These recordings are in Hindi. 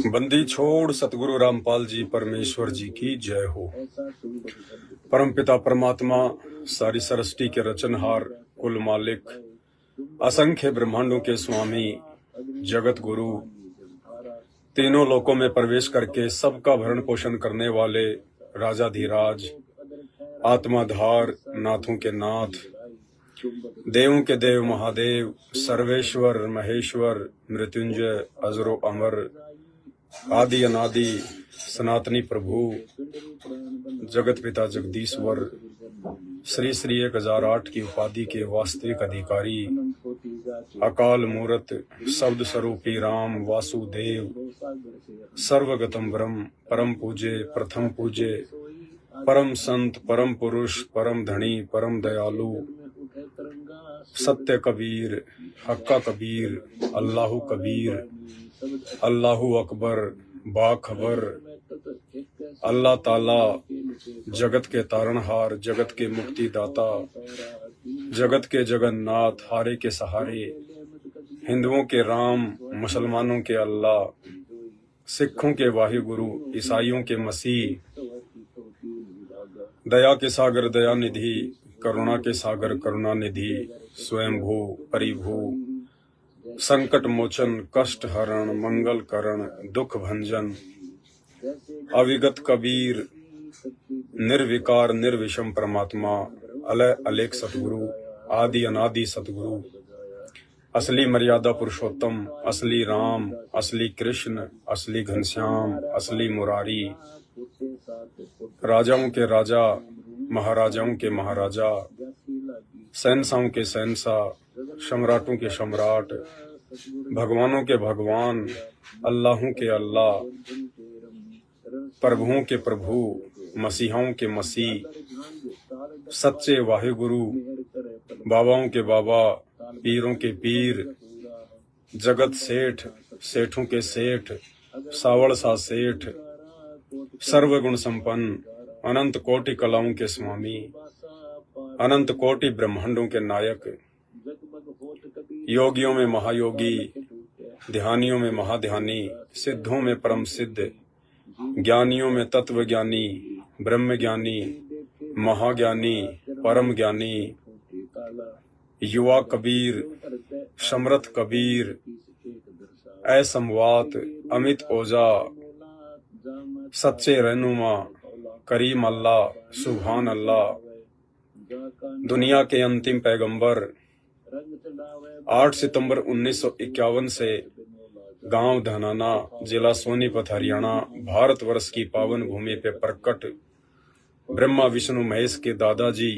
बंदी छोड़ सतगुरु रामपाल जी परमेश्वर जी की जय हो। परमपिता परमात्मा सारी सृष्टि के रचनहार, कुल मालिक, असंख्य ब्रह्मांडों के स्वामी, जगत गुरु, तीनों लोकों में प्रवेश करके सबका भरण पोषण करने वाले राजाधिराज, आत्माधार, नाथों के नाथ, देवों के देव महादेव, सर्वेश्वर महेश्वर, मृत्युंजय, अजरो अमर, आदि अनादि सनातनी प्रभु, जगत पिता जगदीश्वर, श्री श्री 1008 की उपाधि के वास्तविक अधिकारी, अकाल मूरत, शब्द स्वरूपी राम वासुदेव, सर्वगतम ब्रह्म, परम पूज्य, प्रथम पूज्य, परम संत, परम पुरुष, परम धनी, परम दयालु, सत्य कबीर, हक्का कबीर, अल्लाहु कबीर, अल्लाहु अकबर, बाखबर, अल्लाह ताला, जगत के तारणहार, जगत के मुक्तिदाता, जगत के जगन्नाथ, हारे के सहारे, हिंदुओं के राम, मुसलमानों के अल्लाह, सिखों के वाहिगुरु, ईसाइयों के मसीह, दया के सागर दया निधि, करुणा के सागर करुणा निधि, स्वयंभू परिभू, संकट मोचन, कष्ट हरण, मंगल करण, दुख भंजन, अविगत कबीर, निर्विकार निर्विषम परमात्मा, अलय अलेख सतगुरु, आदि अनादि सतगुरु, असली मर्यादा पुरुषोत्तम, असली राम, असली कृष्ण, असली घनश्याम, असली मुरारी, राजाओं के राजा, महाराजाओं के महाराजा, शहंशाहों के शहंशाह, सम्राटों के सम्राट, भगवानों के भगवान, अल्लाहों के अल्लाह, प्रभुओं के प्रभु, मसीहाओं के मसीह, सच्चे वाहिगुरु, बाबाओं के बाबा, पीरों के पीर, जगत सेठ, सेठों के सेठ, सावड़ सा सेठ, सर्वगुण संपन्न, अनंत कोटि कलाओं के स्वामी, अनंत कोटि ब्रह्मांडों के नायक, योगियों में महायोगी, ध्यानियों में महाध्यानी, सिद्धों में परम सिद्ध, ज्ञानियों में तत्व ज्ञानी, ब्रह्म ज्ञानी, महाज्ञानी, परम ज्ञानी, युवा कबीर, समर्थ कबीर, असमवात, अमित ओजा, सच्चे रहनुमा, करीम अल्लाह, सुभान अल्लाह, दुनिया के अंतिम पैगंबर, 8 सितंबर 1951 से गांव धनाना, जिला सोनीपत, हरियाणा, भारतवर्ष की पावन भूमि पे प्रकट ब्रह्मा विष्णु महेश के दादाजी,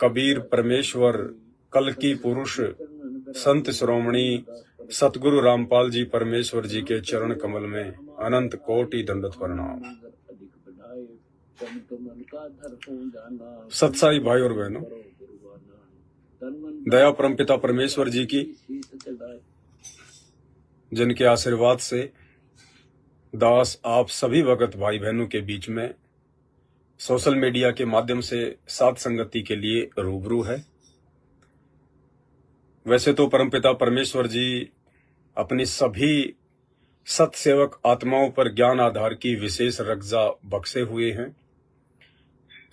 कबीर परमेश्वर, कल्कि पुरुष, संत श्रोमणी सतगुरु रामपाल जी परमेश्वर जी के चरण कमल में अनंत कोटि दंडवत प्रणाम। सत्साई भाई और बहनों, दया परमपिता परमेश्वर जी की, जिनके आशीर्वाद से दास आप सभी भगत भाई बहनों के बीच में सोशल मीडिया के माध्यम से साथ संगति के लिए रूबरू है। वैसे तो परमपिता परमेश्वर जी अपनी सभी सत्सेवक आत्माओं पर ज्ञान आधार की विशेष रक्षा बख्शे हुए हैं।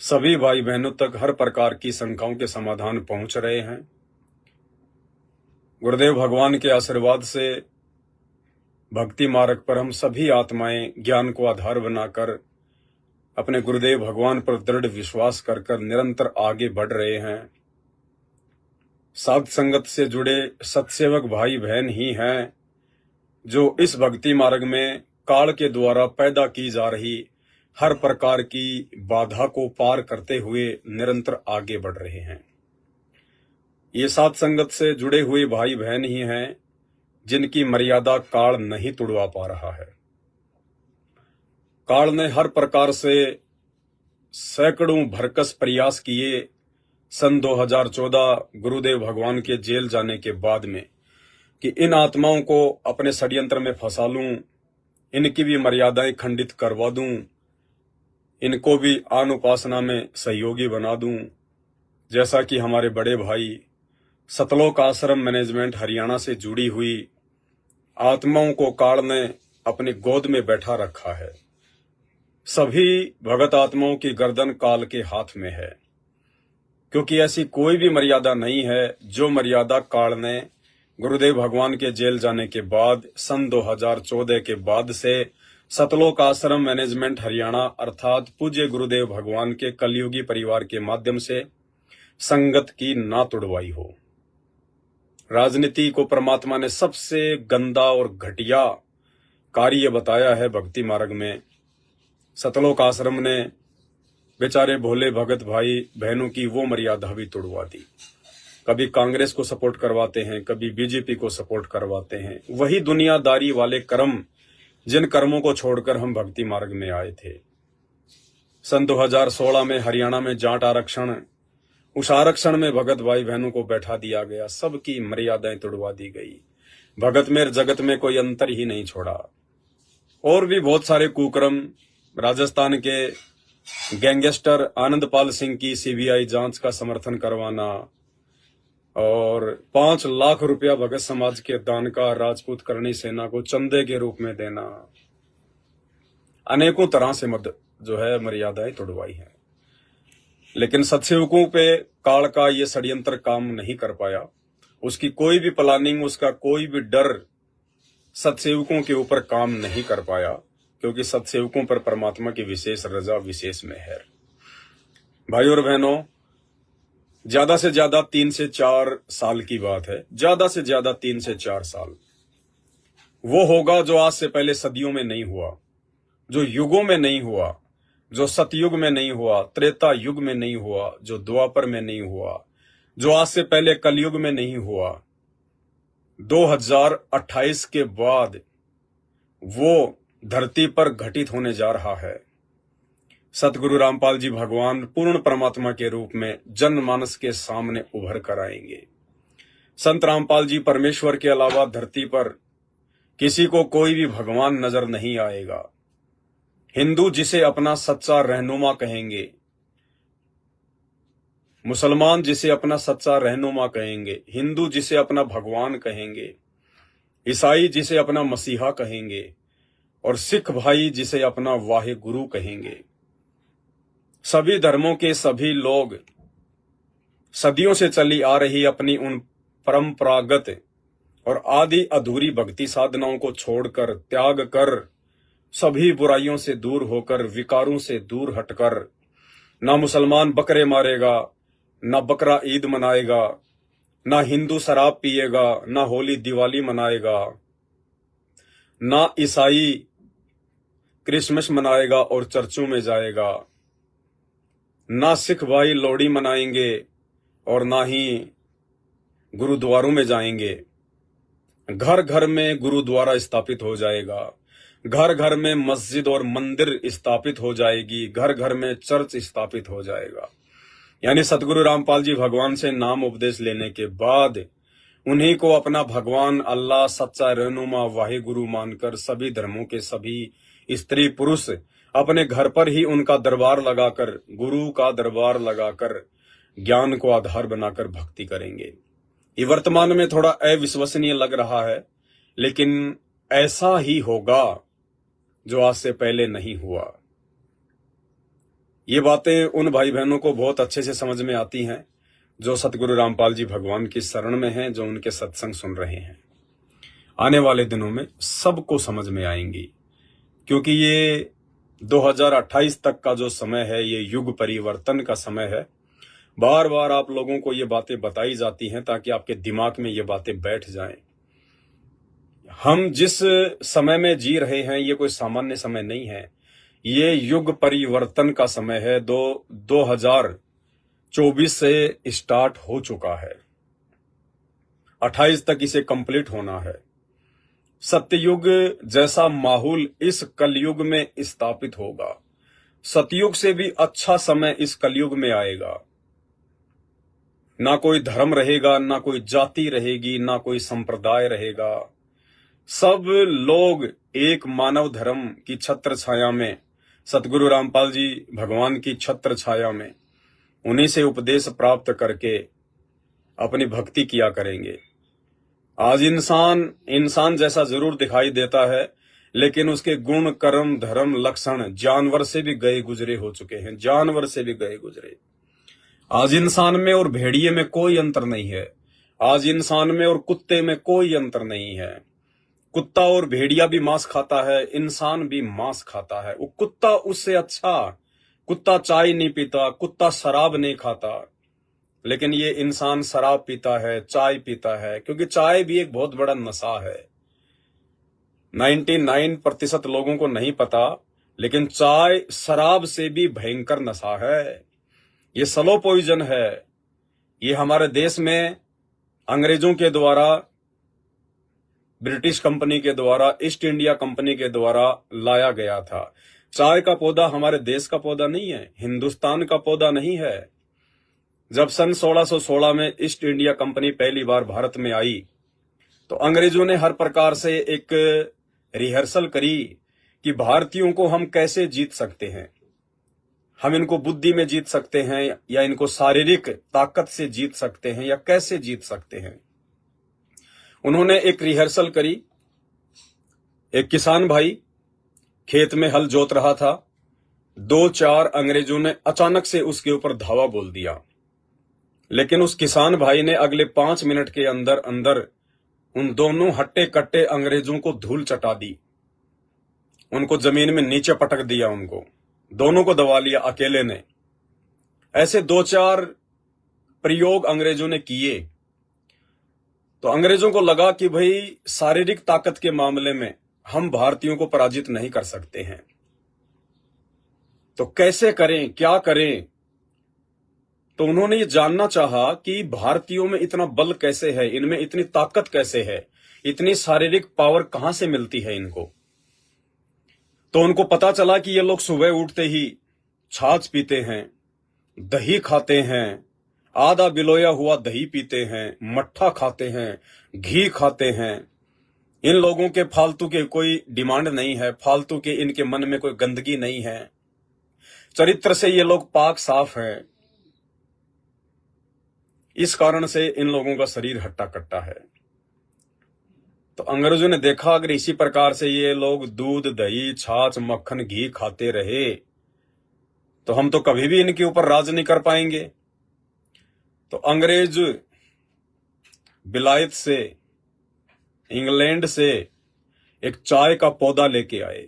सभी भाई बहनों तक हर प्रकार की शंकाओं के समाधान पहुंच रहे हैं। गुरुदेव भगवान के आशीर्वाद से भक्ति मार्ग पर हम सभी आत्माएं ज्ञान को आधार बनाकर अपने गुरुदेव भगवान पर दृढ़ विश्वास कर निरंतर आगे बढ़ रहे हैं। साध संगत से जुड़े सत्सेवक भाई बहन ही हैं जो इस भक्ति मार्ग में काल के द्वारा पैदा की जा रही हर प्रकार की बाधा को पार करते हुए निरंतर आगे बढ़ रहे हैं। ये साध संगत से जुड़े हुए भाई बहन ही हैं जिनकी मर्यादा काल नहीं तुड़वा पा रहा है। काल ने हर प्रकार से सैकड़ों भरकस प्रयास किए सन 2014 गुरुदेव भगवान के जेल जाने के बाद में कि इन आत्माओं को अपने षड्यंत्र में फंसा लूं, इनकी भी मर्यादाएं खंडित करवा दूं, इनको भी आन उपासना में सहयोगी बना दूं। जैसा कि हमारे बड़े भाई सतलोक आश्रम मैनेजमेंट हरियाणा से जुड़ी हुई आत्माओं को काल ने अपनी गोद में बैठा रखा है। सभी भगत आत्माओं की गर्दन काल के हाथ में है, क्योंकि ऐसी कोई भी मर्यादा नहीं है जो मर्यादा काल ने गुरुदेव भगवान के जेल जाने के बाद सन 2014 के बाद से सतलोक आश्रम मैनेजमेंट हरियाणा अर्थात पूज्य गुरुदेव भगवान के कलयुगी परिवार के माध्यम से संगत की ना तोड़वाई हो। राजनीति को परमात्मा ने सबसे गंदा और घटिया कार्य बताया है भक्ति मार्ग में। सतलोक आश्रम ने बेचारे भोले भगत भाई बहनों की वो मर्यादा भी तोड़वा दी। कभी कांग्रेस को सपोर्ट करवाते हैं, कभी बीजेपी को सपोर्ट करवाते हैं। वही दुनियादारी वाले कर्म जिन कर्मों को छोड़कर हम भक्ति मार्ग में आए थे। सन 2016 में हरियाणा में जाट आरक्षण, उस आरक्षण में भगत भाई बहनों को बैठा दिया गया, सबकी मर्यादाएं तोड़वा दी गई। भगत में जगत में कोई अंतर ही नहीं छोड़ा। और भी बहुत सारे कुकर्म, राजस्थान के गैंगस्टर आनंदपाल सिंह की सीबीआई जांच का समर्थन करवाना और 5 लाख रुपया भगत समाज के दान का राजपूत करणी सेना को चंदे के रूप में देना, अनेकों तरह से मर्यादाएं तोड़वाई है। लेकिन सत्सेवकों पे काल का ये षड्यंत्र काम नहीं कर पाया। उसकी कोई भी प्लानिंग, उसका कोई भी डर सत्सेवकों के ऊपर काम नहीं कर पाया, क्योंकि सत्सेवकों पर परमात्मा की विशेष रजा, विशेष मेहर। भाइयों और बहनों, ज्यादा से ज्यादा 3 से 4 साल की बात है। ज्यादा से ज्यादा 3 से 4 साल वो होगा जो आज से पहले सदियों में नहीं हुआ, जो युगों में नहीं हुआ, जो सतयुग में नहीं हुआ, त्रेता युग में नहीं हुआ, जो द्वापर में नहीं हुआ, जो आज से पहले कलयुग में नहीं हुआ। 2028 के बाद वो धरती पर घटित होने जा रहा है। सतगुरु रामपाल जी भगवान पूर्ण परमात्मा के रूप में जनमानस के सामने उभर कर आएंगे। संत रामपाल जी परमेश्वर के अलावा धरती पर किसी को कोई भी भगवान नजर नहीं आएगा। हिंदू जिसे अपना सच्चा रहनुमा कहेंगे, मुसलमान जिसे अपना सच्चा रहनुमा कहेंगे, हिंदू जिसे अपना भगवान कहेंगे, ईसाई जिसे अपना मसीहा कहेंगे और सिख भाई जिसे अपना वाहे गुरु कहेंगे। सभी धर्मों के सभी लोग सदियों से चली आ रही अपनी उन परंपरागत और आदि अधूरी भक्ति साधनाओं को छोड़कर, त्याग कर, सभी बुराइयों से दूर होकर, विकारों से दूर हटकर, ना मुसलमान बकरे मारेगा, ना बकरा ईद मनाएगा, ना हिंदू शराब पिएगा, ना होली दिवाली मनाएगा, ना ईसाई क्रिसमस मनाएगा और चर्चों में जाएगा, ना सिख भाई लोहड़ी मनाएंगे और ना ही गुरुद्वारों में जाएंगे। घर घर में गुरुद्वारा स्थापित हो जाएगा, घर घर में मस्जिद और मंदिर स्थापित हो जाएगी, घर घर में चर्च स्थापित हो जाएगा। यानी सतगुरु रामपाल जी भगवान से नाम उपदेश लेने के बाद उन्हीं को अपना भगवान, अल्लाह, सच्चा रहनुमा, वाहे गुरु मानकर सभी धर्मों के सभी स्त्री पुरुष अपने घर पर ही उनका दरबार लगाकर, गुरु का दरबार लगाकर ज्ञान को आधार बनाकर भक्ति करेंगे। ये वर्तमान में थोड़ा अविश्वसनीय लग रहा है, लेकिन ऐसा ही होगा जो आज से पहले नहीं हुआ। ये बातें उन भाई बहनों को बहुत अच्छे से समझ में आती हैं जो सतगुरु रामपाल जी भगवान की शरण में हैं, जो उनके सत्संग सुन रहे हैं। आने वाले दिनों में सबको समझ में आएंगी, क्योंकि ये 2028 तक का जो समय है, ये युग परिवर्तन का समय है। बार बार आप लोगों को ये बातें बताई जाती हैं ताकि आपके दिमाग में ये बातें बैठ जाएं। हम जिस समय में जी रहे हैं ये कोई सामान्य समय नहीं है, ये युग परिवर्तन का समय है। 2024 से स्टार्ट हो चुका है, 28 तक इसे कंप्लीट होना है। सत्ययुग जैसा माहौल इस कलयुग में स्थापित होगा। सतयुग से भी अच्छा समय इस कलयुग में आएगा। ना कोई धर्म रहेगा, ना कोई जाति रहेगी, ना कोई संप्रदाय रहेगा। सब लोग एक मानव धर्म की छत्र छाया में, सतगुरु रामपाल जी भगवान की छत्र छाया में उन्हीं से उपदेश प्राप्त करके अपनी भक्ति किया करेंगे। आज इंसान जैसा जरूर दिखाई देता है, लेकिन उसके गुण, कर्म, धर्म, लक्षण जानवर से भी गए गुजरे हो चुके हैं, जानवर से भी गए गुजरे। आज इंसान में और भेड़िए में कोई अंतर नहीं है। आज इंसान में और कुत्ते में कोई अंतर नहीं है। कुत्ता और भेड़िया भी मांस खाता है, इंसान भी मांस खाता है। वो कुत्ता उससे अच्छा, कुत्ता चाय नहीं पीता, कुत्ता शराब नहीं खाता, लेकिन ये इंसान शराब पीता है, चाय पीता है, क्योंकि चाय भी एक बहुत बड़ा नशा है। 99% लोगों को नहीं पता, लेकिन चाय शराब से भी भयंकर नशा है। ये स्लो पॉइजन है। ये हमारे देश में अंग्रेजों के द्वारा, ब्रिटिश कंपनी के द्वारा, ईस्ट इंडिया कंपनी के द्वारा लाया गया था। चाय का पौधा हमारे देश का पौधा नहीं है, हिंदुस्तान का पौधा नहीं है। जब सन 1616 में ईस्ट इंडिया कंपनी पहली बार भारत में आई, तो अंग्रेजों ने हर प्रकार से एक रिहर्सल करी कि भारतीयों को हम कैसे जीत सकते हैं, हम इनको बुद्धि में जीत सकते हैं, या इनको शारीरिक ताकत से जीत सकते हैं, या कैसे जीत सकते हैं। उन्होंने एक रिहर्सल करी। एक किसान भाई खेत में हल जोत रहा था, 2-4 अंग्रेजों ने अचानक से उसके ऊपर धावा बोल दिया, लेकिन उस किसान भाई ने अगले 5 मिनट के अंदर अंदर उन दोनों हट्टे कट्टे अंग्रेजों को धूल चटा दी, उनको जमीन में नीचे पटक दिया, उनको दोनों को दबा लिया अकेले ने। ऐसे 2-4 प्रयोग अंग्रेजों ने किए, तो अंग्रेजों को लगा कि भाई शारीरिक ताकत के मामले में हम भारतीयों को पराजित नहीं कर सकते हैं, तो कैसे करें, क्या करें। तो उन्होंने ये जानना चाहा कि भारतीयों में इतना बल कैसे है, इनमें इतनी ताकत कैसे है, इतनी शारीरिक पावर कहां से मिलती है इनको। तो उनको पता चला कि ये लोग सुबह उठते ही छाछ पीते हैं, दही खाते हैं, आधा बिलोया हुआ दही पीते हैं, मट्ठा खाते हैं, घी खाते हैं। इन लोगों के फालतू के कोई डिमांड नहीं है, फालतू के इनके मन में कोई गंदगी नहीं है, चरित्र से ये लोग पाक साफ हैं। इस कारण से इन लोगों का शरीर हट्टा कट्टा है। तो अंग्रेजों ने देखा अगर इसी प्रकार से ये लोग दूध, दही, छाछ, मक्खन, घी खाते रहे तो हम तो कभी भी इनके ऊपर राज नहीं कर पाएंगे। तो अंग्रेज बिलायत से, इंग्लैंड से एक चाय का पौधा लेके आए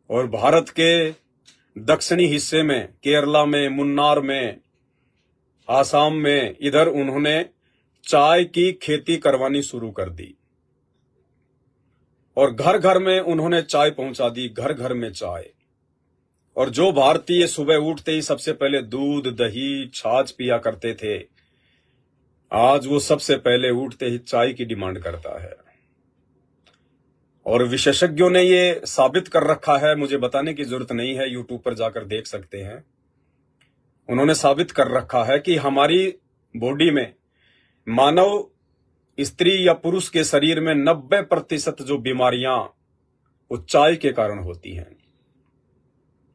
और भारत के दक्षिणी हिस्से में, केरला में, मुन्नार में, आसाम में, इधर उन्होंने चाय की खेती करवानी शुरू कर दी और घर घर में उन्होंने चाय पहुंचा दी, घर घर में चाय। और जो भारतीय सुबह उठते ही सबसे पहले दूध, दही, छाछ पिया करते थे, आज वो सबसे पहले उठते ही चाय की डिमांड करता है। और विशेषज्ञों ने ये साबित कर रखा है, मुझे बताने की जरूरत नहीं है, यूट्यूब पर जाकर देख सकते हैं। उन्होंने साबित कर रखा है कि हमारी बॉडी में, मानव स्त्री या पुरुष के शरीर में 90% जो बीमारियां वो चाय के कारण होती हैं।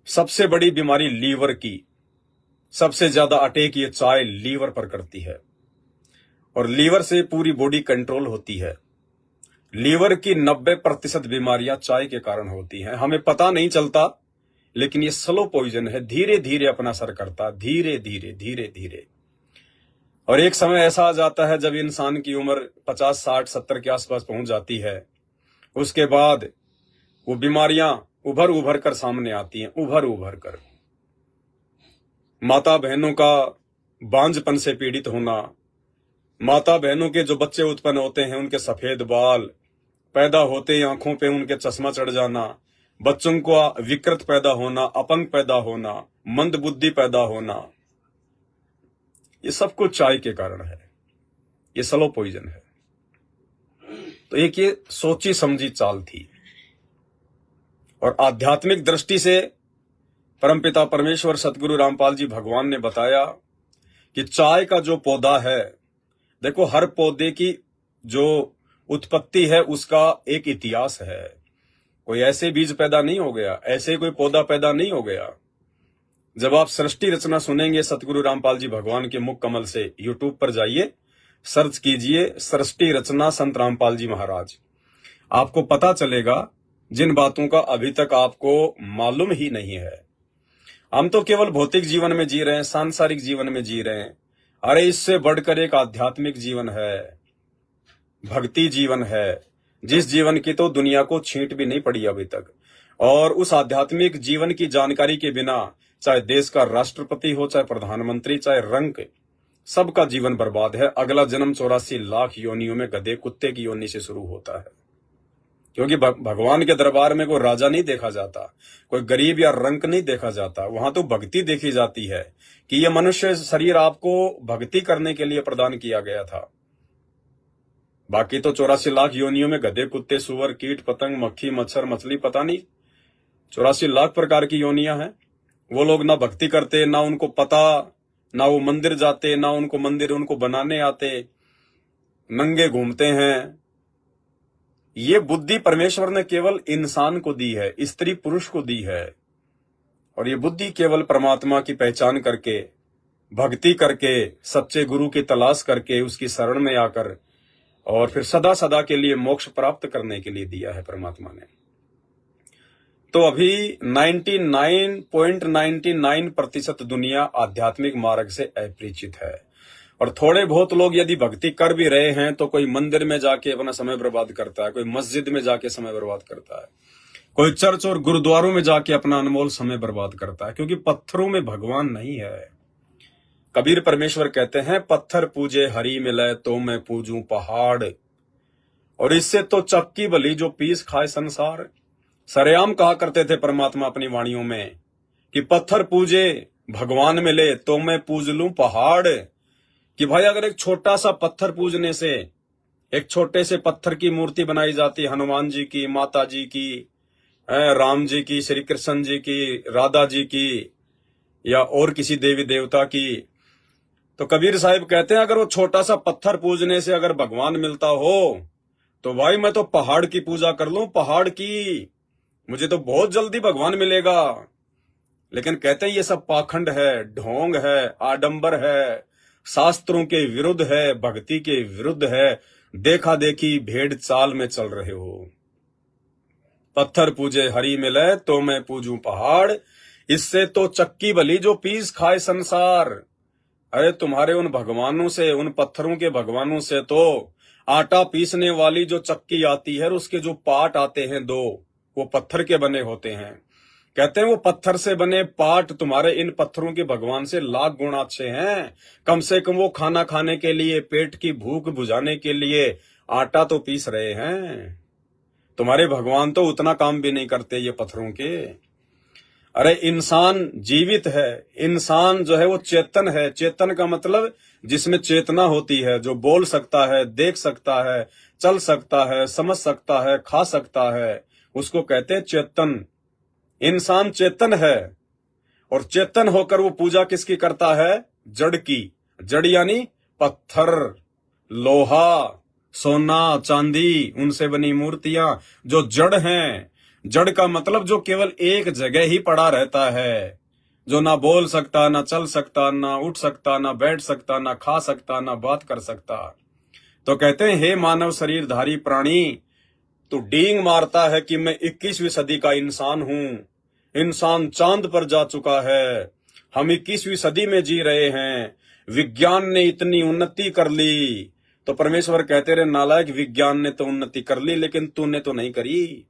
सबसे बड़ी बीमारी लीवर की, सबसे ज्यादा अटैक ये चाय लीवर पर करती है और लीवर से पूरी बॉडी कंट्रोल होती है। लीवर की 90% बीमारियां चाय के कारण होती हैं। हमें पता नहीं चलता, लेकिन ये स्लो पॉइजन है, धीरे धीरे अपना असर करता, धीरे धीरे धीरे धीरे। और एक समय ऐसा आ जाता है जब इंसान की उम्र 50, 60, 70 के आसपास पहुंच जाती है, उसके बाद वो बीमारियां उभर उभर कर सामने आती हैं, उभर उभर कर। माता बहनों का बांझपन से पीड़ित होना, माता बहनों के जो बच्चे उत्पन्न होते हैं उनके सफेद बाल, पैदा होते ही आंखों पे उनके चश्मा चढ़ जाना, बच्चों को विकृत पैदा होना, अपंग पैदा होना, मंद बुद्धि पैदा होना, ये सब कुछ चाय के कारण है। ये स्लो पॉइजन है। तो एक ये सोची समझी चाल थी। और आध्यात्मिक दृष्टि से परमपिता परमेश्वर सतगुरु रामपाल जी भगवान ने बताया कि चाय का जो पौधा है, देखो हर पौधे की जो उत्पत्ति है उसका एक इतिहास है। कोई ऐसे बीज पैदा नहीं हो गया, ऐसे कोई पौधा पैदा नहीं हो गया। जब आप सृष्टि रचना सुनेंगे सतगुरु रामपाल जी भगवान के मुख कमल से, यूट्यूब पर जाइए, सर्च कीजिए सृष्टि रचना संत रामपाल जी महाराज। आपको पता चलेगा जिन बातों का अभी तक आपको मालूम ही नहीं है। हम तो केवल भौतिक जीवन में जी रहे हैं, सांसारिक जीवन में जी रहे हैं। अरे इससे बढ़कर एक आध्यात्मिक जीवन है, भक्ति जीवन है, जिस जीवन की तो दुनिया को छींट भी नहीं पड़ी अभी तक। और उस आध्यात्मिक जीवन की जानकारी के बिना चाहे देश का राष्ट्रपति हो, चाहे प्रधानमंत्री, चाहे रंक, सबका जीवन बर्बाद है। अगला जन्म 84 लाख योनियों में गधे कुत्ते की योनि से शुरू होता है, क्योंकि भगवान के दरबार में कोई राजा नहीं देखा जाता, कोई गरीब या रंक नहीं देखा जाता। वहां तो भक्ति देखी जाती है कि यह मनुष्य शरीर आपको भक्ति करने के लिए प्रदान किया गया था। बाकी तो 84 लाख योनियों में गधे कुत्ते सुअर कीट पतंग मक्खी मच्छर मछली, पता नहीं 84 लाख प्रकार की योनियां हैं। वो लोग ना भक्ति करते, ना उनको पता, ना वो मंदिर जाते, ना उनको मंदिर उनको बनाने आते, नंगे घूमते हैं। ये बुद्धि परमेश्वर ने केवल इंसान को दी है, स्त्री पुरुष को दी है। और ये बुद्धि केवल परमात्मा की पहचान करके, भक्ति करके, सच्चे गुरु की तलाश करके, उसकी शरण में आकर और फिर सदा सदा के लिए मोक्ष प्राप्त करने के लिए दिया है परमात्मा ने। तो अभी 99.99% दुनिया आध्यात्मिक मार्ग से अपरिचित है। और थोड़े बहुत लोग यदि भक्ति कर भी रहे हैं तो कोई मंदिर में जाके अपना समय बर्बाद करता है, कोई मस्जिद में जाके समय बर्बाद करता है, कोई चर्च और गुरुद्वारों में जाके अपना अनमोल समय बर्बाद करता है, क्योंकि पत्थरों में भगवान नहीं है। कबीर परमेश्वर कहते हैं, पत्थर पूजे हरि मिले तो मैं पूजूं पहाड़। और इससे तो चक्की भली जो पीस खाए संसार। सरेआम कहा करते थे परमात्मा अपनी वाणियों में कि पत्थर पूजे भगवान मिले तो मैं पूज लूं पहाड़। कि भाई अगर एक छोटा सा पत्थर पूजने से, एक छोटे से पत्थर की मूर्ति बनाई जाती, हनुमान जी की, माता जी की, राम जी की, श्री कृष्ण जी की, राधा जी की, या और किसी देवी देवता की, तो कबीर साहिब कहते हैं अगर वो छोटा सा पत्थर पूजने से अगर भगवान मिलता हो तो भाई मैं तो पहाड़ की पूजा कर लूं, पहाड़ की, मुझे तो बहुत जल्दी भगवान मिलेगा। लेकिन कहते हैं ये सब पाखंड है, ढोंग है, आडंबर है, शास्त्रों के विरुद्ध है, भक्ति के विरुद्ध है, देखा देखी भेड़ चाल में चल रहे हो। पत्थर पूजे हरि मिले तो मैं पूजूं पहाड़, इससे तो चक्की भली जो पीस खाए संसार। अरे तुम्हारे उन भगवानों से, उन पत्थरों के भगवानों से तो आटा पीसने वाली जो चक्की आती है और उसके जो पाट आते हैं दो, वो पत्थर के बने होते हैं। कहते हैं वो पत्थर से बने पाट तुम्हारे इन पत्थरों के भगवान से लाख गुना अच्छे हैं। कम से कम वो खाना खाने के लिए, पेट की भूख बुझाने के लिए आटा तो पीस रहे हैं। तुम्हारे भगवान तो उतना काम भी नहीं करते ये पत्थरों के। अरे इंसान जीवित है, इंसान जो है वो चेतन है। चेतन का मतलब जिसमें चेतना होती है, जो बोल सकता है, देख सकता है, चल सकता है, समझ सकता है, खा सकता है, उसको कहते हैं चेतन। इंसान चेतन है। और चेतन होकर वो पूजा किसकी करता है? जड़ की। जड़ यानी पत्थर, लोहा, सोना, चांदी, उनसे बनी मूर्तियां जो जड़ हैं। जड़ का मतलब जो केवल एक जगह ही पड़ा रहता है, जो ना बोल सकता, ना चल सकता, ना उठ सकता, ना बैठ सकता, ना खा सकता, ना बात कर सकता। तो कहते हैं हे मानव शरीरधारी प्राणी, तू डींग मारता है कि मैं 21वीं सदी का इंसान हूं। इंसान चांद पर जा चुका है, हम 21वीं सदी में जी रहे हैं, विज्ञान ने इतनी उन्नति कर ली। तो परमेश्वर कहते रहे नालायक, विज्ञान ने तो उन्नति कर ली लेकिन तूने तो नहीं करी।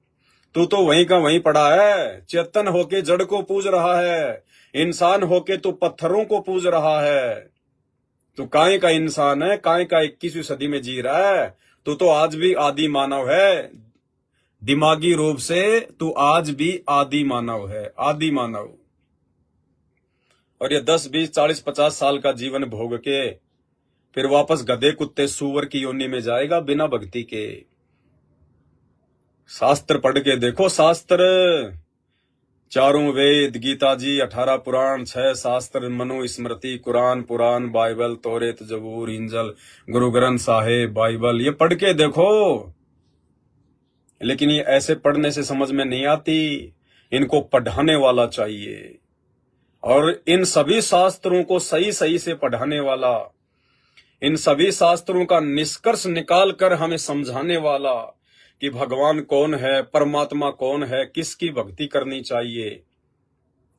तू तो वहीं का वहीं पड़ा है। चेतन होके जड़ को पूज रहा है, इंसान होके तू पत्थरों को पूज रहा है। तू काहे का इंसान है, काहे का 21वीं सदी में जी रहा है। तू तो आज भी आदि मानव है, दिमागी रूप से तू आज भी आदि मानव है, आदि मानव। और ये 10, 20, 40, 50 साल का जीवन भोग के फिर वापस गधे कुत्ते सूअर की योनि में जाएगा बिना भक्ति के। शास्त्र पढ़ के देखो, शास्त्र, चारों वेद, गीता जी, 18 पुराण, 6 शास्त्र, मनु स्मृति, कुरान, पुराण, बाइबल, तौरेत, जबूर, इंजल, गुरु ग्रंथ साहिब, बाइबल, ये पढ़ के देखो। लेकिन ये ऐसे पढ़ने से समझ में नहीं आती, इनको पढ़ाने वाला चाहिए। और इन सभी शास्त्रों को सही सही से पढ़ाने वाला, इन सभी शास्त्रों का निष्कर्ष निकाल कर हमें समझाने वाला कि भगवान कौन है, परमात्मा कौन है, किसकी भक्ति करनी चाहिए।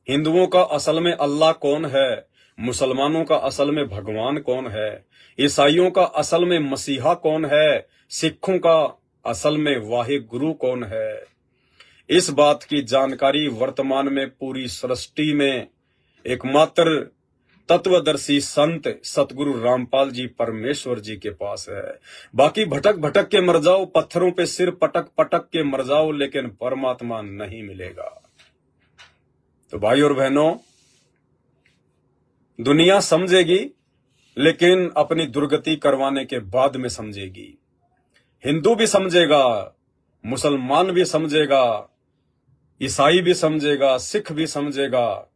हिंदुओं का असल में अल्लाह कौन है, मुसलमानों का असल में भगवान कौन है, ईसाइयों का असल में मसीहा कौन है, सिखों का असल में वाहे गुरु कौन है। इस बात की जानकारी वर्तमान में पूरी सृष्टि में एकमात्र तत्वदर्शी संत सतगुरु रामपाल जी परमेश्वर जी के पास है। बाकी भटक भटक के मर जाओ, पत्थरों पे सिर पटक पटक के मर जाओ, लेकिन परमात्मा नहीं मिलेगा। तो भाई और बहनों, दुनिया समझेगी लेकिन अपनी दुर्गति करवाने के बाद में समझेगी। हिंदू भी समझेगा, मुसलमान भी समझेगा, ईसाई भी समझेगा, सिख भी समझेगा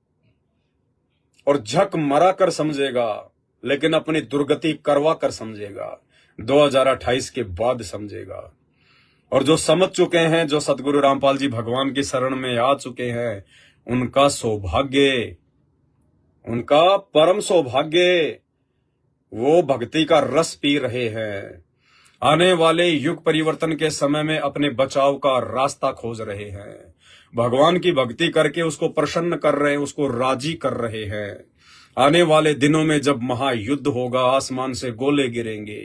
और झक मरा कर समझेगा, लेकिन अपनी दुर्गति करवा कर समझेगा। 2028 के बाद समझेगा। और जो समझ चुके हैं, जो सतगुरु रामपाल जी भगवान की शरण में आ चुके हैं, उनका सौभाग्य, उनका परम सौभाग्य, वो भक्ति का रस पी रहे हैं। आने वाले युग परिवर्तन के समय में अपने बचाव का रास्ता खोज रहे हैं। भगवान की भक्ति करके उसको प्रसन्न कर रहे हैं, उसको राजी कर रहे हैं। आने वाले दिनों में जब महायुद्ध होगा, आसमान से गोले गिरेंगे,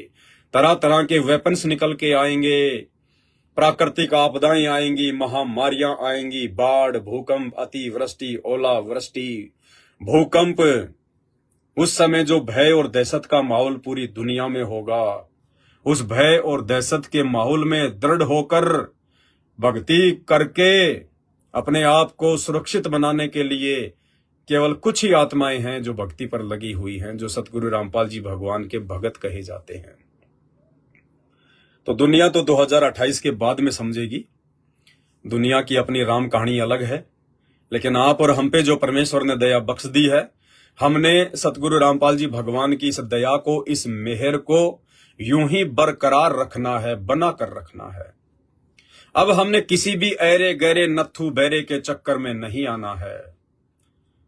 तरह तरह के वेपन्स निकल के आएंगे, प्राकृतिक आपदाएं आएंगी, महामारियां आएंगी, बाढ़, भूकंप, अतिवृष्टि, ओलावृष्टि, भूकंप। उस समय जो भय और दहशत का माहौल पूरी दुनिया में होगा, उस भय और दहशत के माहौल में दृढ़ होकर भक्ति करके अपने आप को सुरक्षित बनाने के लिए केवल कुछ ही आत्माएं हैं जो भक्ति पर लगी हुई हैं, जो सतगुरु रामपाल जी भगवान के भगत कहे जाते हैं। तो दुनिया तो 2028 के बाद में समझेगी। दुनिया की अपनी राम कहानी अलग है, लेकिन आप और हम पे जो परमेश्वर ने दया बख्श दी है, हमने सतगुरु रामपाल जी भगवान की इस दया को, इस मेहर को यूं ही बरकरार रखना है, बना कर रखना है। अब हमने किसी भी ऐरे गहरे नत्थु बैरे के चक्कर में नहीं आना है।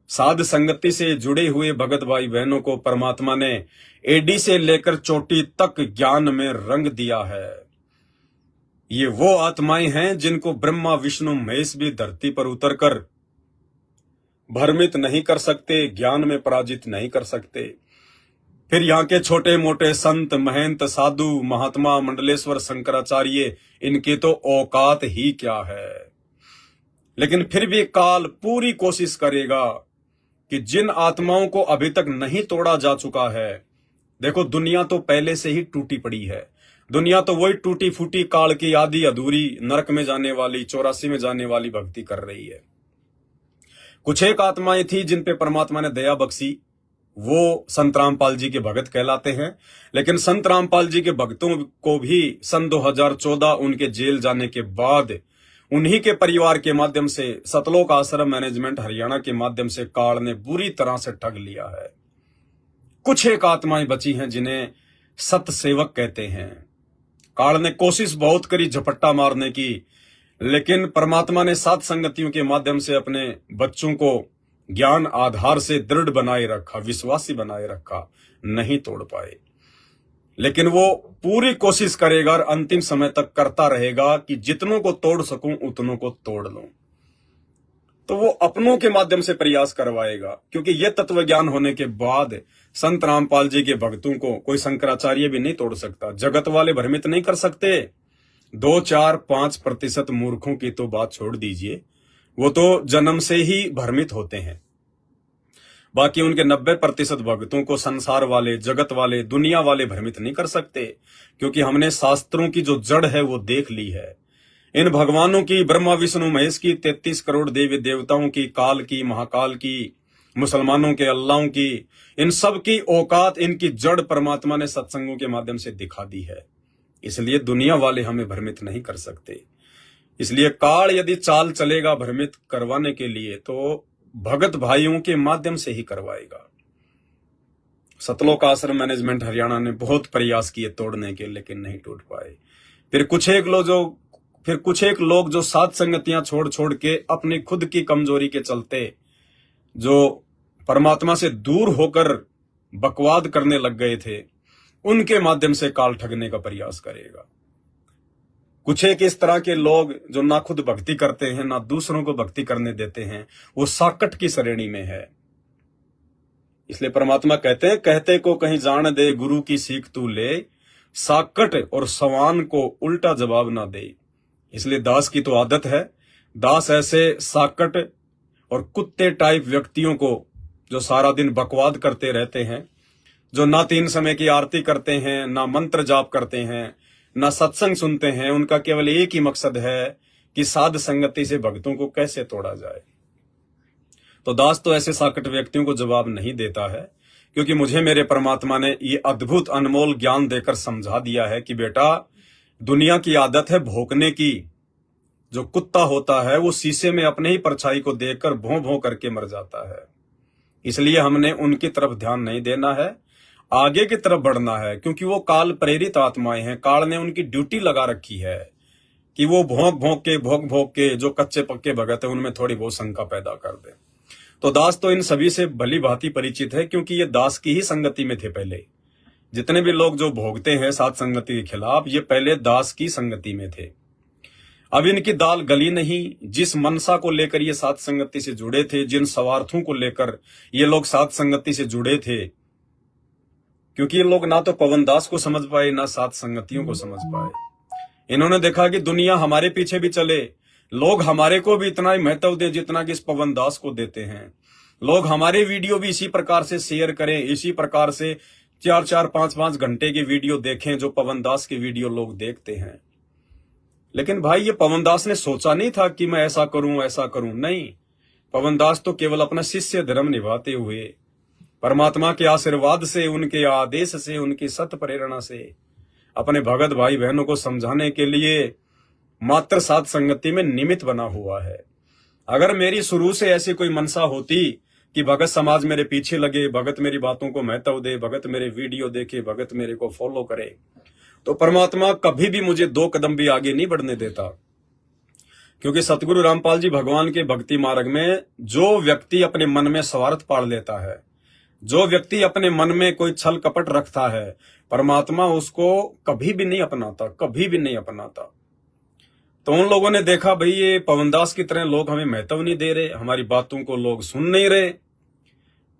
साध संगति से जुड़े हुए भगत भाई बहनों को परमात्मा ने एडी से लेकर चोटी तक ज्ञान में रंग दिया है। ये वो आत्माएं हैं जिनको ब्रह्मा विष्णु महेश भी धरती पर उतरकर भ्रमित नहीं कर सकते, ज्ञान में पराजित नहीं कर सकते। फिर यहाँ के छोटे मोटे संत, महंत, साधु, महात्मा, मंडलेश्वर, शंकराचार्य, इनकी तो औकात ही क्या है। लेकिन फिर भी काल पूरी कोशिश करेगा कि जिन आत्माओं को अभी तक नहीं तोड़ा जा चुका है, देखो दुनिया तो पहले से ही टूटी पड़ी है। दुनिया तो वही टूटी फूटी काल की आधी अधूरी नरक में जाने वाली, 84 में जाने वाली भक्ति कर रही है। कुछ एक आत्माएं थी जिन पे परमात्मा ने दया बख्शी, वो संत रामपाल जी के भगत कहलाते हैं। लेकिन संत रामपाल जी के भक्तों को भी सन 2014 उनके जेल जाने के बाद उन्हीं के परिवार के माध्यम से, सतलोक आश्रम मैनेजमेंट हरियाणा के माध्यम से काल ने बुरी तरह से ठग लिया है। कुछ एक आत्माएं बची हैं जिन्हें सत सेवक कहते हैं। काल ने कोशिश बहुत करी झपट्टा मारने की, लेकिन परमात्मा ने सात संगतियों के माध्यम से अपने बच्चों को ज्ञान आधार से दृढ़ बनाए रखा, विश्वासी बनाए रखा, नहीं तोड़ पाए। लेकिन वो पूरी कोशिश करेगा और अंतिम समय तक करता रहेगा कि जितनों को तोड़ सकूं उतनों को तोड़ लूं। तो वो अपनों के माध्यम से प्रयास करवाएगा, क्योंकि ये तत्व ज्ञान होने के बाद संत रामपाल जी के भक्तों को कोई शंकराचार्य भी नहीं तोड़ सकता। जगत वाले भ्रमित नहीं कर सकते। 2, 4, 5% मूर्खों की तो बात छोड़ दीजिए, वो तो जन्म से ही भ्रमित होते हैं। बाकी उनके 90% भक्तों को संसार वाले, जगत वाले, दुनिया वाले भ्रमित नहीं कर सकते, क्योंकि हमने शास्त्रों की जो जड़ है वो देख ली है। इन भगवानों की, ब्रह्मा विष्णु महेश की, 33 करोड़ देवी देवताओं की, काल की, महाकाल की, मुसलमानों के अल्लाहों की, इन सब की औकात, इनकी जड़ परमात्मा ने सत्संगों के माध्यम से दिखा दी है। इसलिए दुनिया वाले हमें भ्रमित नहीं कर सकते। इसलिए काल यदि चाल चलेगा भ्रमित करवाने के लिए, तो भगत भाइयों के माध्यम से ही करवाएगा। सतलोक आश्रम मैनेजमेंट हरियाणा ने बहुत प्रयास किए तोड़ने के, लेकिन नहीं टूट पाए। फिर कुछ एक लोग जो सात संगतियां छोड़ छोड़ के अपनी खुद की कमजोरी के चलते जो परमात्मा से दूर होकर बकवाद करने लग गए थे, उनके माध्यम से काल ठगने का प्रयास करेगा। कुछ एक इस तरह के लोग जो ना खुद भक्ति करते हैं ना दूसरों को भक्ति करने देते हैं, वो साकट की श्रेणी में है। इसलिए परमात्मा कहते हैं, कहते को कहीं जान दे, गुरु की सीख तू ले, साकट और सवान को उल्टा जवाब ना दे। इसलिए दास की तो आदत है, दास ऐसे साकट और कुत्ते टाइप व्यक्तियों को जो सारा दिन बकवाद करते रहते हैं, जो ना 3 समय की आरती करते हैं, ना मंत्र जाप करते हैं, ना सत्संग सुनते हैं, उनका केवल एक ही मकसद है कि साध संगति से भक्तों को कैसे तोड़ा जाए। तो दास तो ऐसे साकट व्यक्तियों को जवाब नहीं देता है, क्योंकि मुझे मेरे परमात्मा ने ये अद्भुत अनमोल ज्ञान देकर समझा दिया है कि बेटा, दुनिया की आदत है भौंकने की। जो कुत्ता होता है वो शीशे में अपने ही परछाई को देखकर भौं भौं करके मर जाता है। इसलिए हमने उनकी तरफ ध्यान नहीं देना है, आगे की तरफ बढ़ना है, क्योंकि वो काल प्रेरित आत्माएं हैं। काल ने उनकी ड्यूटी लगा रखी है कि वो भौंक भौंक के जो कच्चे पक्के भगत है उनमें थोड़ी बहुत शंका पैदा कर दे। तो दास तो इन सभी से भली भांति परिचित है, क्योंकि ये दास की ही संगति में थे। पहले जितने भी लोग जो भोगते हैं साध संगति के खिलाफ, ये पहले दास की संगति में थे। अब इनकी दाल गली नहीं। जिस मनसा को लेकर ये साध संगति से जुड़े थे, जिन स्वार्थों को लेकर ये लोग साध संगति से जुड़े थे, क्योंकि ये लोग ना तो पवन दास को समझ पाए ना साध संगतियों को समझ पाए। इन्होंने देखा कि दुनिया हमारे पीछे भी चले, लोग हमारे को भी इतना ही महत्व दें जितना कि इस पवन दास को देते हैं। लोग हमारे वीडियो भी इसी प्रकार से शेयर करें, इसी प्रकार से 4-4, 5-5 घंटे की वीडियो देखें जो पवन दास की वीडियो लोग देखते हैं। लेकिन भाई, ये पवन दास ने सोचा नहीं था कि मैं ऐसा करूं ऐसा करूं। नहीं, पवन दास तो केवल अपना शिष्य धर्म निभाते हुए परमात्मा के आशीर्वाद से, उनके आदेश से, उनकी सत प्रेरणा से अपने भगत भाई बहनों को समझाने के लिए मात्र साध संगति में निमित्त बना हुआ है। अगर मेरी शुरू से ऐसी कोई मनसा होती कि भगत समाज मेरे पीछे लगे, भगत मेरी बातों को महत्व दे, भगत मेरे वीडियो देखे, भगत मेरे को फॉलो करे, तो परमात्मा कभी भी मुझे 2 कदम भी आगे नहीं बढ़ने देता। क्योंकि सतगुरु रामपाल जी भगवान के भक्ति मार्ग में जो व्यक्ति अपने मन में स्वार्थ पाल लेता है, जो व्यक्ति अपने मन में कोई छल कपट रखता है, परमात्मा उसको कभी भी नहीं अपनाता, कभी भी नहीं अपनाता। तो उन लोगों ने देखा, भाई ये पवनदास की तरह लोग हमें महत्व नहीं दे रहे, हमारी बातों को लोग सुन नहीं रहे,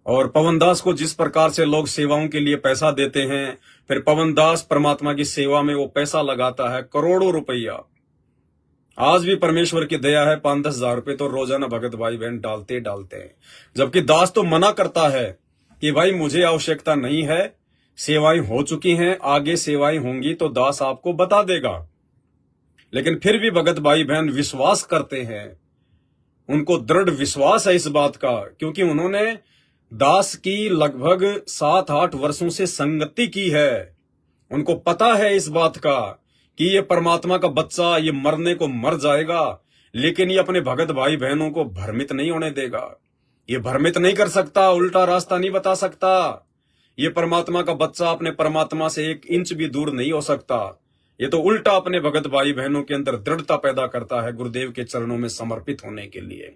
और पवनदास को जिस प्रकार से लोग सेवाओं के लिए पैसा देते हैं, फिर पवनदास परमात्मा की सेवा में वो पैसा लगाता है करोड़ों रुपया। आज भी परमेश्वर की दया है 5-10 हजार रुपए तो रोजाना भगत भाई बहन डालते हैं। जबकि दास तो मना करता है कि भाई मुझे आवश्यकता नहीं है, सेवाएं हो चुकी हैं, आगे सेवाएं होंगी तो दास आपको बता देगा। लेकिन फिर भी भगत भाई बहन विश्वास करते हैं, उनको दृढ़ विश्वास है इस बात का, क्योंकि उन्होंने दास की लगभग 7-8 वर्षों से संगति की है। उनको पता है इस बात का कि ये परमात्मा का बच्चा, ये मरने को मर जाएगा, लेकिन ये अपने भगत भाई बहनों को भ्रमित नहीं होने देगा। ये भ्रमित नहीं कर सकता, उल्टा रास्ता नहीं बता सकता। ये परमात्मा का बच्चा अपने परमात्मा से 1 इंच भी दूर नहीं हो सकता। ये तो उल्टा अपने भगत भाई बहनों के अंदर दृढ़ता पैदा करता है गुरुदेव के चरणों में समर्पित होने के लिए।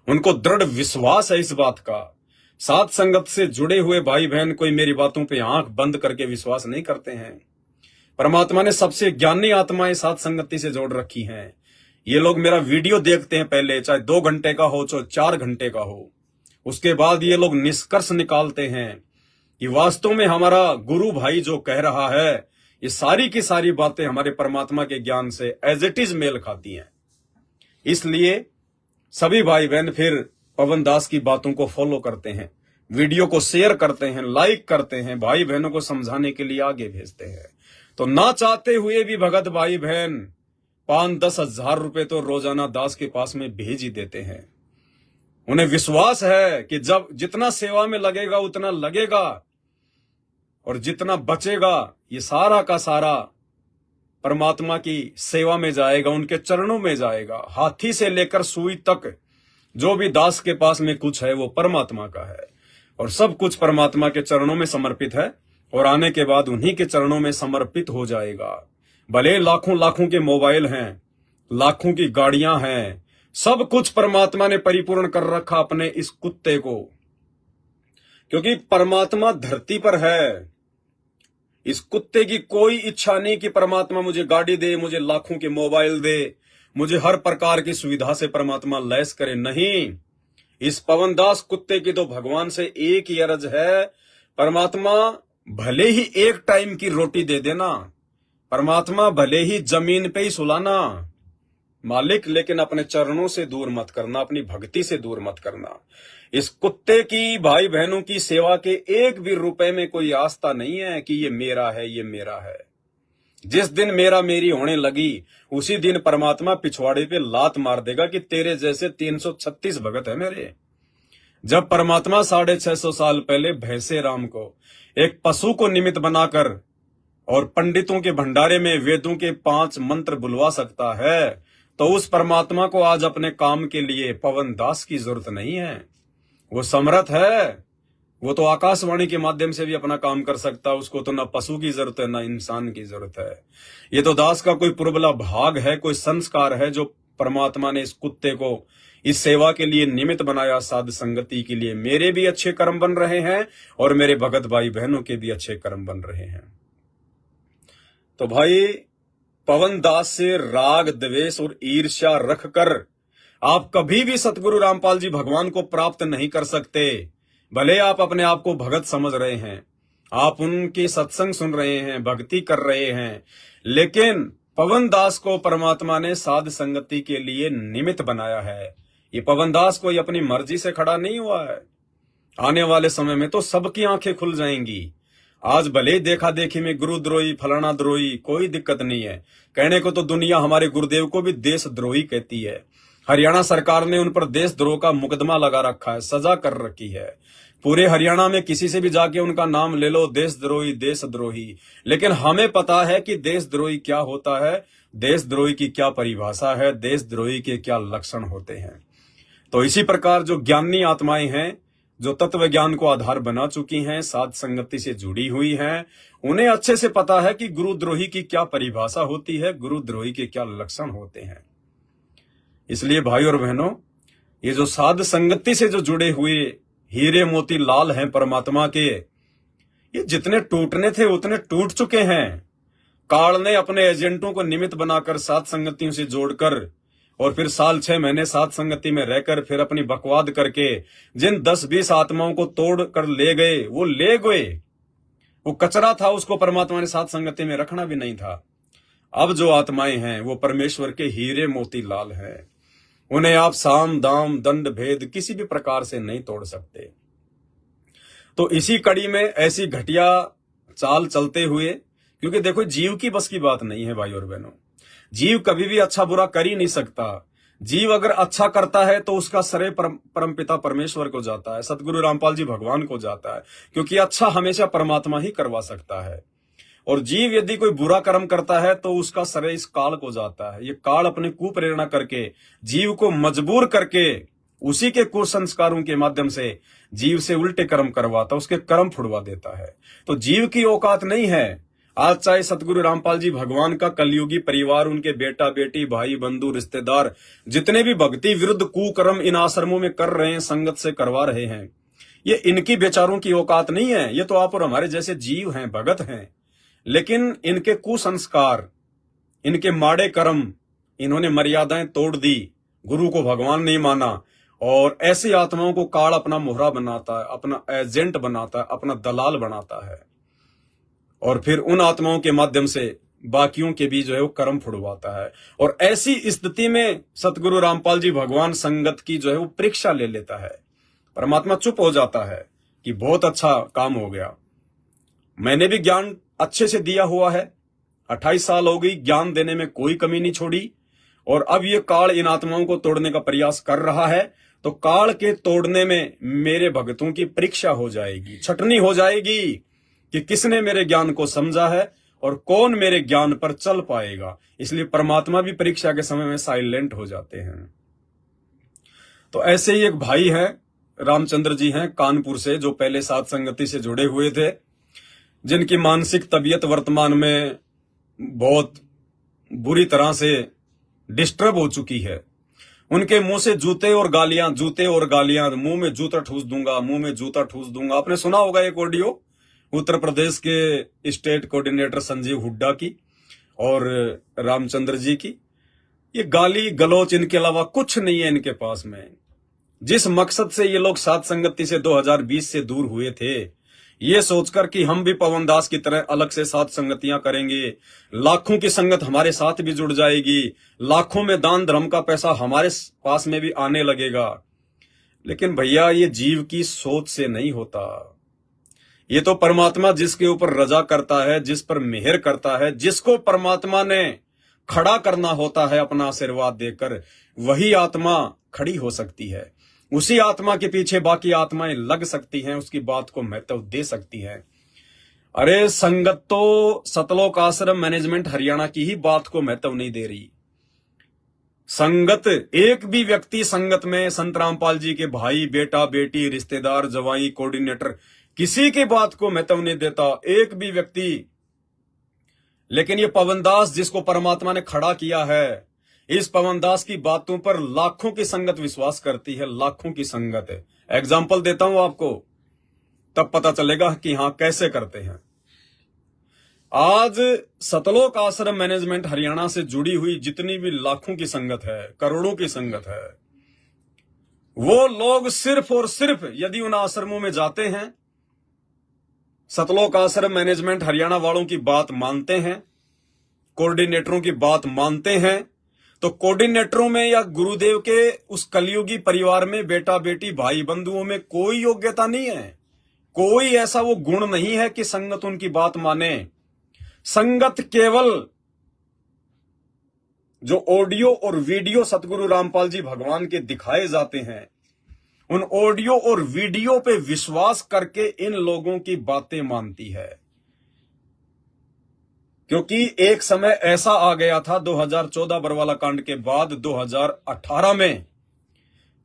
उनको दृढ़ विश्वास है इस बात का। साध संगत से जुड़े हुए भाई बहन कोई मेरी बातों पे आंख बंद करके विश्वास नहीं करते हैं। परमात्मा ने सबसे ज्ञानी आत्माएं साध संगति से जोड़ रखी हैं। ये लोग मेरा वीडियो देखते हैं पहले, चाहे 2 घंटे का हो चाहे 4 घंटे का हो। उसके बाद ये लोग निष्कर्ष निकालते हैं कि वास्तव में हमारा गुरु भाई जो कह रहा है, ये सारी की सारी बातें हमारे परमात्मा के ज्ञान से एज इट इज मेल खाती हैं। इसलिए सभी भाई बहन फिर पवन दास की बातों को फॉलो करते हैं, वीडियो को शेयर करते हैं, लाइक करते हैं, भाई बहनों को समझाने के लिए आगे भेजते हैं। तो ना चाहते हुए भी भगत भाई बहन 5-10 हजार रुपए तो रोजाना दास के पास में भेज ही देते हैं। उन्हें विश्वास है कि जब जितना सेवा में लगेगा उतना लगेगा, और जितना बचेगा ये सारा का सारा परमात्मा की सेवा में जाएगा, उनके चरणों में जाएगा। हाथी से लेकर सुई तक जो भी दास के पास में कुछ है वो परमात्मा का है, और सब कुछ परमात्मा के चरणों में समर्पित है, और आने के बाद उन्हीं के चरणों में समर्पित हो जाएगा। भले लाखों के मोबाइल हैं, लाखों की गाड़ियां हैं, सब कुछ परमात्मा ने परिपूर्ण कर रखा अपने इस कुत्ते को, क्योंकि परमात्मा धरती पर है। इस कुत्ते की कोई इच्छा नहीं कि परमात्मा मुझे गाड़ी दे, मुझे लाखों के मोबाइल दे, मुझे हर प्रकार की सुविधा से परमात्मा लैस करे। नहीं, इस पवनदास कुत्ते की तो भगवान से एक ही अर्ज है, परमात्मा भले ही एक टाइम की रोटी दे देना, परमात्मा भले ही जमीन पे ही सुलाना मालिक, लेकिन अपने चरणों से दूर मत करना, अपनी भक्ति से दूर मत करना। इस कुत्ते की भाई बहनों की सेवा के एक भी रुपए में कोई आस्था नहीं है कि ये मेरा है, ये मेरा है। जिस दिन मेरा मेरी होने लगी उसी दिन परमात्मा पिछवाड़े पे लात मार देगा कि तेरे जैसे 336 भगत है मेरे। जब परमात्मा 650 साल पहले भैंसे राम को एक पशु को निमित्त बनाकर और पंडितों के भंडारे में वेदों के 5 मंत्र बुलवा सकता है, तो उस परमात्मा को आज अपने काम के लिए पवन दास की जरूरत नहीं है। वो समर्थ है, वो तो आकाशवाणी के माध्यम से भी अपना काम कर सकता है। उसको तो ना पशु की जरूरत है ना इंसान की जरूरत है। ये तो दास का कोई पुरबला भाग है, कोई संस्कार है जो परमात्मा ने इस कुत्ते को इस सेवा के लिए निमित्त बनाया, साध संगति के लिए। मेरे भी अच्छे कर्म बन रहे हैं और मेरे भगत भाई बहनों के भी अच्छे कर्म बन रहे हैं। तो भाई, पवन दास से राग द्वेष और ईर्ष्या रखकर आप कभी भी सतगुरु रामपाल जी भगवान को प्राप्त नहीं कर सकते। भले आप अपने आप को भगत समझ रहे हैं, आप उनकी सत्संग सुन रहे हैं, भक्ति कर रहे हैं, लेकिन पवन दास को परमात्मा ने साध संगति के लिए निमित्त बनाया है। ये पवन दास कोई अपनी मर्जी से खड़ा नहीं हुआ है। आने वाले समय में तो सबकी आंखें खुल जाएंगी। आज भले ही देखा देखी में गुरुद्रोही फलाना द्रोही, कोई दिक्कत नहीं है। कहने को तो दुनिया हमारे गुरुदेव को भी देशद्रोही कहती है। हरियाणा सरकार ने उन पर देशद्रोह का मुकदमा लगा रखा है, सजा कर रखी है। पूरे हरियाणा में किसी से भी जाके उनका नाम ले लो, देशद्रोही देशद्रोही। लेकिन हमें पता है कि देशद्रोही क्या होता है, देशद्रोही की क्या परिभाषा है, देशद्रोही के क्या लक्षण होते हैं। तो इसी प्रकार जो ज्ञानी आत्माएं हैं, जो तत्व ज्ञान को आधार बना चुकी हैं, साध संगति से जुड़ी हुई हैं, उन्हें अच्छे से पता है कि गुरुद्रोही की क्या परिभाषा होती है, गुरुद्रोही के क्या लक्षण होते हैं। इसलिए भाई और बहनों, ये जो साध संगति से जो जुड़े हुए हीरे मोती लाल हैं परमात्मा के, ये जितने टूटने थे उतने टूट चुके हैं। काल ने अपने एजेंटों को निमित्त बनाकर साध संगतियों से जोड़कर और फिर साल 6 महीने साध संगति में रहकर फिर अपनी बकवाद करके जिन 10-20 आत्माओं को तोड़ कर ले गए, वो ले गए। वो कचरा था, उसको परमात्मा ने साध संगति में रखना भी नहीं था। अब जो आत्माएं हैं वो परमेश्वर के हीरे मोती लाल हैं। उन्हें आप साम दाम दंड भेद किसी भी प्रकार से नहीं तोड़ सकते। तो इसी कड़ी में ऐसी घटिया चाल चलते हुए, क्योंकि देखो जीव की बस की बात नहीं है भाई और बहनों, जीव कभी भी अच्छा बुरा कर ही नहीं सकता। जीव अगर अच्छा करता है तो उसका श्रेय परमपिता परमेश्वर को जाता है, सतगुरु रामपाल जी भगवान को जाता है, क्योंकि अच्छा हमेशा परमात्मा ही करवा सकता है। और जीव यदि कोई बुरा कर्म करता है तो उसका श्रेय इस काल को जाता है। ये काल अपने कुप्रेरणा करके जीव को मजबूर करके उसी के कुसंस्कारों के माध्यम से जीव से उल्टे कर्म करवाता, उसके कर्म फुड़वा देता है। तो जीव की औकात नहीं है। आज चाहे सतगुरु रामपाल जी भगवान का कलयुगी परिवार, उनके बेटा बेटी भाई बंधु रिश्तेदार जितने भी भक्ति विरुद्ध कुकर्म इन आश्रमों में कर रहे हैं, संगत से करवा रहे हैं, ये इनकी बेचारों की औकात नहीं है। ये तो आप और हमारे जैसे जीव हैं, भगत हैं, लेकिन इनके कुसंस्कार, इनके माड़े कर्म, इन्होंने मर्यादाएं तोड़ दी, गुरु को भगवान नहीं माना, और ऐसी आत्माओं को काल अपना मोहरा बनाता है, अपना एजेंट बनाता है, अपना दलाल बनाता है, और फिर उन आत्माओं के माध्यम से बाकियों के भी जो है वो कर्म फुड़वाता है। और ऐसी स्थिति में सतगुरु रामपाल जी भगवान संगत की जो है वो परीक्षा ले लेता है। परमात्मा चुप हो जाता है कि बहुत अच्छा काम हो गया, मैंने भी ज्ञान अच्छे से दिया हुआ है, 28 साल हो गई, ज्ञान देने में कोई कमी नहीं छोड़ी, और अब ये काल इन आत्माओं को तोड़ने का प्रयास कर रहा है। तो काल के तोड़ने में मेरे भक्तों की परीक्षा हो जाएगी, छटनी हो जाएगी कि किसने मेरे ज्ञान को समझा है और कौन मेरे ज्ञान पर चल पाएगा। इसलिए परमात्मा भी परीक्षा के समय में साइलेंट हो जाते हैं। तो ऐसे ही एक भाई हैं, रामचंद्र जी हैं कानपुर से, जो पहले साध संगति से जुड़े हुए थे, जिनकी मानसिक तबीयत वर्तमान में बहुत बुरी तरह से डिस्टर्ब हो चुकी है। उनके मुंह से जूते और गालियां, मुंह में जूता ठूस दूंगा, मुंह में जूता ठूस दूंगा। आपने सुना होगा एक ऑडियो, उत्तर प्रदेश के स्टेट कोऑर्डिनेटर संजीव हुड्डा की और रामचंद्र जी की। ये गाली गलौच इनके अलावा कुछ नहीं है इनके पास में। जिस मकसद से ये लोग साध संगति से 2020 से दूर हुए थे, ये सोचकर कि हम भी पवन दास की तरह अलग से साध संगतियां करेंगे, लाखों की संगत हमारे साथ भी जुड़ जाएगी, लाखों में दान धर्म का पैसा हमारे पास में भी आने लगेगा। लेकिन भैया ये जीव की सोच से नहीं होता। ये तो परमात्मा जिसके ऊपर रजा करता है, जिस पर मेहर करता है, जिसको परमात्मा ने खड़ा करना होता है अपना आशीर्वाद देकर, वही आत्मा खड़ी हो सकती है। उसी आत्मा के पीछे बाकी आत्माएं लग सकती हैं, उसकी बात को महत्व दे सकती हैं। अरे संगत तो सतलोक आश्रम मैनेजमेंट हरियाणा की ही बात को महत्व नहीं दे रही। संगत, एक भी व्यक्ति संगत में संत रामपाल जी के भाई, बेटा, बेटी, रिश्तेदार, जवाई, कोऑर्डिनेटर, किसी की बात को महत्व नहीं देता, एक भी व्यक्ति। लेकिन ये पवन दास जिसको परमात्मा ने खड़ा किया है, इस पवन दास की बातों पर लाखों की संगत विश्वास करती है, लाखों की संगत है। एग्जाम्पल देता हूं आपको, तब पता चलेगा कि हां कैसे करते हैं। आज सतलोक आश्रम मैनेजमेंट हरियाणा से जुड़ी हुई जितनी भी लाखों की संगत है, करोड़ों की संगत है, वो लोग सिर्फ और सिर्फ यदि उन आश्रमों में जाते हैं, सतलोक आश्रम मैनेजमेंट हरियाणा वालों की बात मानते हैं, कोऑर्डिनेटरों की बात मानते हैं, तो कोऑर्डिनेटरों में या गुरुदेव के उस कलयुगी परिवार में बेटा बेटी भाई बंधुओं में कोई योग्यता नहीं है, कोई ऐसा वो गुण नहीं है कि संगत उनकी बात माने। संगत केवल जो ऑडियो और वीडियो सतगुरु रामपाल जी भगवान के दिखाए जाते हैं, उन ऑडियो और वीडियो पे विश्वास करके इन लोगों की बातें मानती है। क्योंकि एक समय ऐसा आ गया था 2014 बरवाला कांड के बाद 2018 में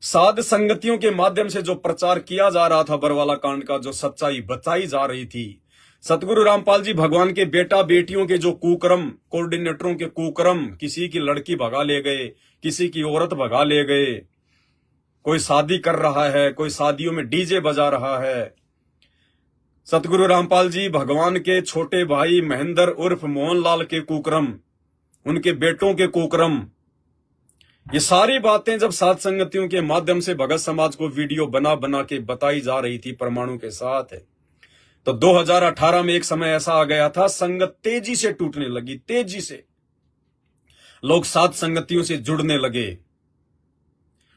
साध संगतियों के माध्यम से जो प्रचार किया जा रहा था बरवाला कांड का, जो सच्चाई बताई जा रही थी, सतगुरु रामपाल जी भगवान के बेटा बेटियों के जो कुकर्म, कोऑर्डिनेटरों के कुकर्म, किसी की लड़की भगा ले गए, किसी की औरत भगा ले गए, कोई शादी कर रहा है, कोई शादियों में डीजे बजा रहा है, सतगुरु रामपाल जी भगवान के छोटे भाई महेंद्र उर्फ मोहनलाल के कुकर्म, उनके बेटों के कुकर्म, ये सारी बातें जब साध संगतियों के माध्यम से भगत समाज को वीडियो बना बना के बताई जा रही थी परमाणु के साथ, तो 2018 में एक समय ऐसा आ गया था, संगत तेजी से टूटने लगी, तेजी से लोग साध संगतियों से जुड़ने लगे।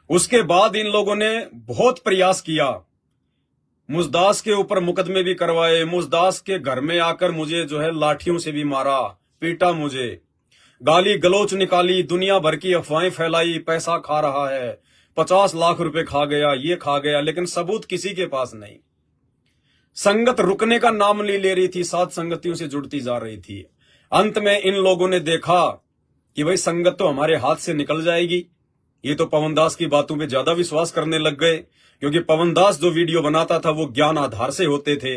उसके बाद इन लोगों ने बहुत प्रयास किया, मुझदास के ऊपर मुकदमे भी करवाए, मुझदास के घर में आकर मुझे जो है लाठियों से भी मारा, पीटा, मुझे गाली गलोच निकाली, दुनिया भर की अफवाहें फैलाई, पैसा खा रहा है, 50 लाख रुपए खा गया, ये खा गया, लेकिन सबूत किसी के पास नहीं। संगत रुकने का नाम नहीं ले रही थी, साध संगतियों से जुड़ती जा रही थी। अंत में इन लोगों ने देखा कि भाई संगत तो हमारे हाथ से निकल जाएगी, ये तो पवन दास की बातों पे ज्यादा विश्वास करने लग गए, क्योंकि पवन दास जो वीडियो बनाता था वो ज्ञान आधार से होते थे,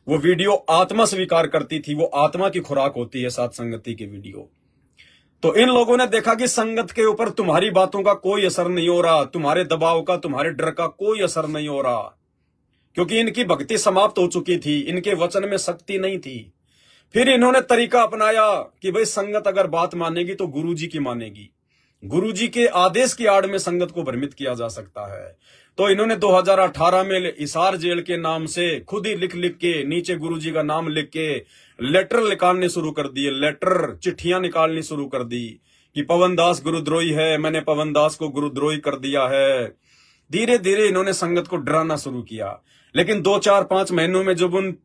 वो वीडियो आत्मा स्वीकार करती थी, वो आत्मा की खुराक होती है साध संगति की वीडियो। तो इन लोगों ने देखा कि संगत के ऊपर तुम्हारी बातों का कोई असर नहीं हो रहा, तुम्हारे दबाव का, तुम्हारे डर का कोई असर नहीं हो रहा, क्योंकि इनकी भक्ति समाप्त हो चुकी थी, इनके वचन में शक्ति नहीं थी। फिर इन्होंने तरीका अपनाया कि भाई संगत अगर बात मानेगी तो गुरुजी की मानेगी, गुरुजी के आदेश की आड़ में संगत को भ्रमित किया जा सकता है। तो इन्होंने 2018 में हिसार जेल के नाम से खुद ही लिख लिख के नीचे गुरुजी का नाम लिख के लेटर निकालने शुरू कर दिए, लेटर चिट्ठियां निकालनी शुरू कर दी कि पवन दास गुरुद्रोही है, मैंने पवन दास को गुरुद्रोही कर दिया है। धीरे धीरे इन्होंने संगत को डराना शुरू किया, लेकिन 2-4-5 महीनों में जब उन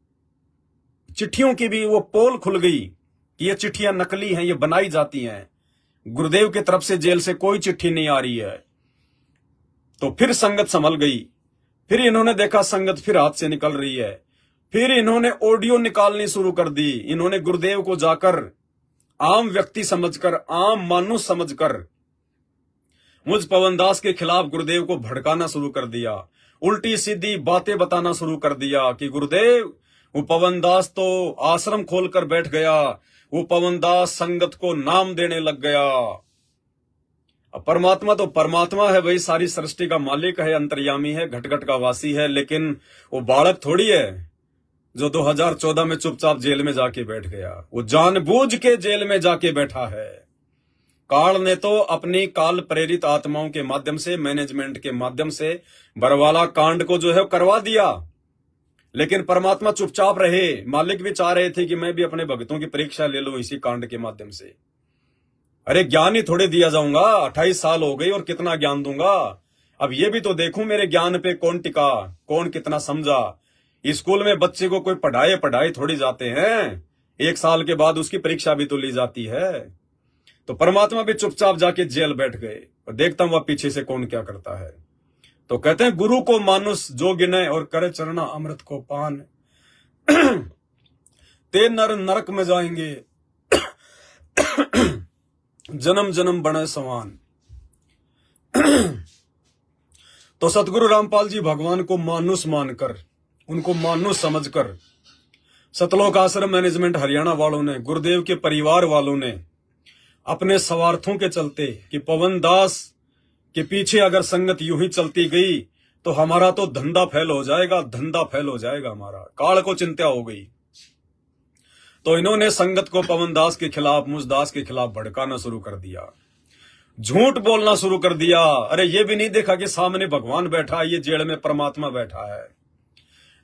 चिट्ठियों की भी वो पोल खुल गई कि ये चिट्ठियां नकली हैं, ये बनाई जाती हैं, गुरुदेव की तरफ से जेल से कोई चिट्ठी नहीं आ रही है, तो फिर संगत संभल गई। फिर इन्होंने देखा संगत फिर हाथ से निकल रही है, फिर इन्होंने ऑडियो निकालनी शुरू कर दी। इन्होंने गुरुदेव को जाकर आम व्यक्ति समझकर, आम मानुष समझकर मुझ पवन दास के खिलाफ गुरुदेव को भड़काना शुरू कर दिया, उल्टी सीधी बातें बताना शुरू कर दिया कि गुरुदेव, वो पवन दास तो आश्रम खोलकर बैठ गया, वो पवन दास संगत को नाम देने लग गया। अब परमात्मा तो परमात्मा है भाई, सारी सृष्टि का मालिक है, अंतर्यामी है, घट घट का वासी है, लेकिन वो बालक थोड़ी है जो 2014 में चुपचाप जेल में जाके बैठ गया, वो जानबूझ के जेल में जाके बैठा है। काल ने तो अपनी काल प्रेरित आत्माओं के माध्यम से, मैनेजमेंट के माध्यम से बरवाला कांड को जो है करवा दिया, लेकिन परमात्मा चुपचाप रहे। मालिक भी चाह रहे थे कि मैं भी अपने भक्तों की परीक्षा ले लूं इसी कांड के माध्यम से। अरे ज्ञान ही थोड़े दिया जाऊंगा, 28 साल हो गई और कितना ज्ञान दूंगा। अब ये भी तो देखूं मेरे ज्ञान पे कौन टिका, कौन कितना समझा। स्कूल में बच्चे को कोई पढ़ाए थोड़ी जाते हैं, 1 साल के बाद उसकी परीक्षा भी तो ली जाती है। तो परमात्मा भी चुपचाप जाके जेल बैठ गए और देखता हूं पीछे से कौन क्या करता है। तो कहते हैं गुरु को मानुष जो गिने और करे चरना अमृत को पान, ते नर नरक में जाएंगे जन्म जन्म बने समान। तो सतगुरु रामपाल जी भगवान को मानुष मानकर, उनको मानुष समझकर सतलोक आश्रम मैनेजमेंट हरियाणा वालों ने, गुरुदेव के परिवार वालों ने अपने स्वार्थों के चलते कि पवन दास के पीछे अगर संगत यूं ही चलती गई तो हमारा तो धंधा फेल हो जाएगा, धंधा फेल हो जाएगा हमारा। काल को चिंता हो गई तो इन्होंने संगत को पवन दास के खिलाफ, मुझ दास के खिलाफ भड़काना शुरू कर दिया, झूठ बोलना शुरू कर दिया। अरे ये भी नहीं देखा कि सामने भगवान बैठा है, ये जेल में परमात्मा बैठा है।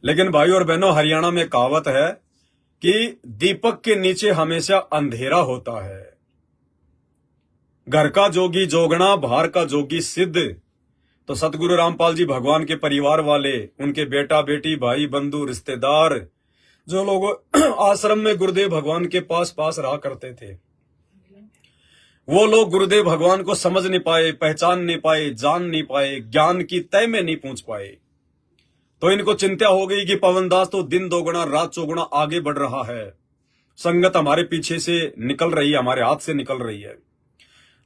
लेकिन भाई और बहनों, हरियाणा में कहावत है कि दीपक के नीचे हमेशा अंधेरा होता है। घर का जोगी जोगना, बाहर का जोगी सिद्ध। तो सतगुरु रामपाल जी भगवान के परिवार वाले, उनके बेटा बेटी, भाई बंधु, रिश्तेदार, जो लोग आश्रम में गुरुदेव भगवान के पास रहा करते थे, वो लोग गुरुदेव भगवान को समझ नहीं पाए, पहचान नहीं पाए, जान नहीं पाए, ज्ञान की तय में नहीं पहुंच पाए। तो इनको चिंता हो गई कि पवन दास तो दिन दोगुना रात चौगुना आगे बढ़ रहा है, संगत हमारे पीछे से निकल रही है, हमारे हाथ से निकल रही है।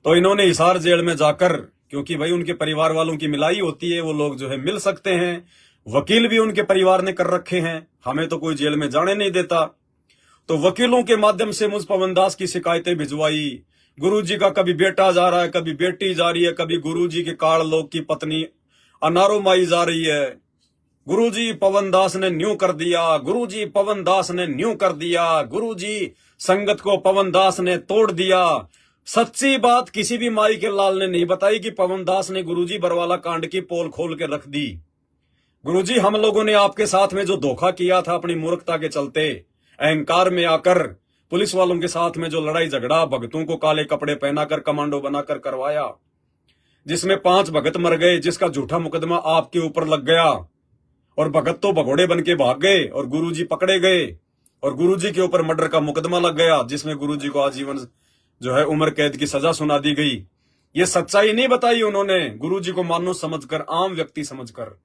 तो इन्होंने हिसार जेल में जाकर, क्योंकि भाई उनके परिवार वालों की मिलाई होती है, वो लोग जो है मिल सकते हैं, वकील भी उनके परिवार ने कर रखे हैं, हमें तो कोई जेल में जाने नहीं देता। तो वकीलों के माध्यम से मुझ पवन दास की शिकायतें भिजवाई। गुरुजी का कभी बेटा जा रहा है, कभी बेटी जा रही है, कभी गुरुजी के काल लोक की पत्नी अनारो माई जा रही है। गुरुजी पवन दास ने न्यू कर दिया, गुरुजी पवन दास ने न्यू कर दिया, गुरुजी संगत को पवन दास ने तोड़ दिया। सच्ची बात किसी भी माई के लाल ने नहीं बताई कि पवन दास ने गुरुजी बरवाला कांड की पोल खोल के रख दी। गुरुजी, हम लोगों ने आपके साथ में जो धोखा किया था अपनी मूर्खता के चलते, अहंकार में आकर पुलिस वालों के साथ में जो लड़ाई झगड़ा, भगतों को काले कपड़े पहनाकर कमांडो बनाकर करवाया, जिसमें 5 भगत मर गए, जिसका झूठा मुकदमा आपके ऊपर लग गया और भगत तो भगोड़े बन के भाग गए और गुरुजी पकड़े गए और गुरुजी के ऊपर मर्डर का मुकदमा लग गया, जिसमें गुरुजी को आजीवन जो है उम्र कैद की सजा सुना दी गई। ये सच्चाई नहीं बताई उन्होंने, गुरुजी को मानुष समझकर, आम व्यक्ति समझकर,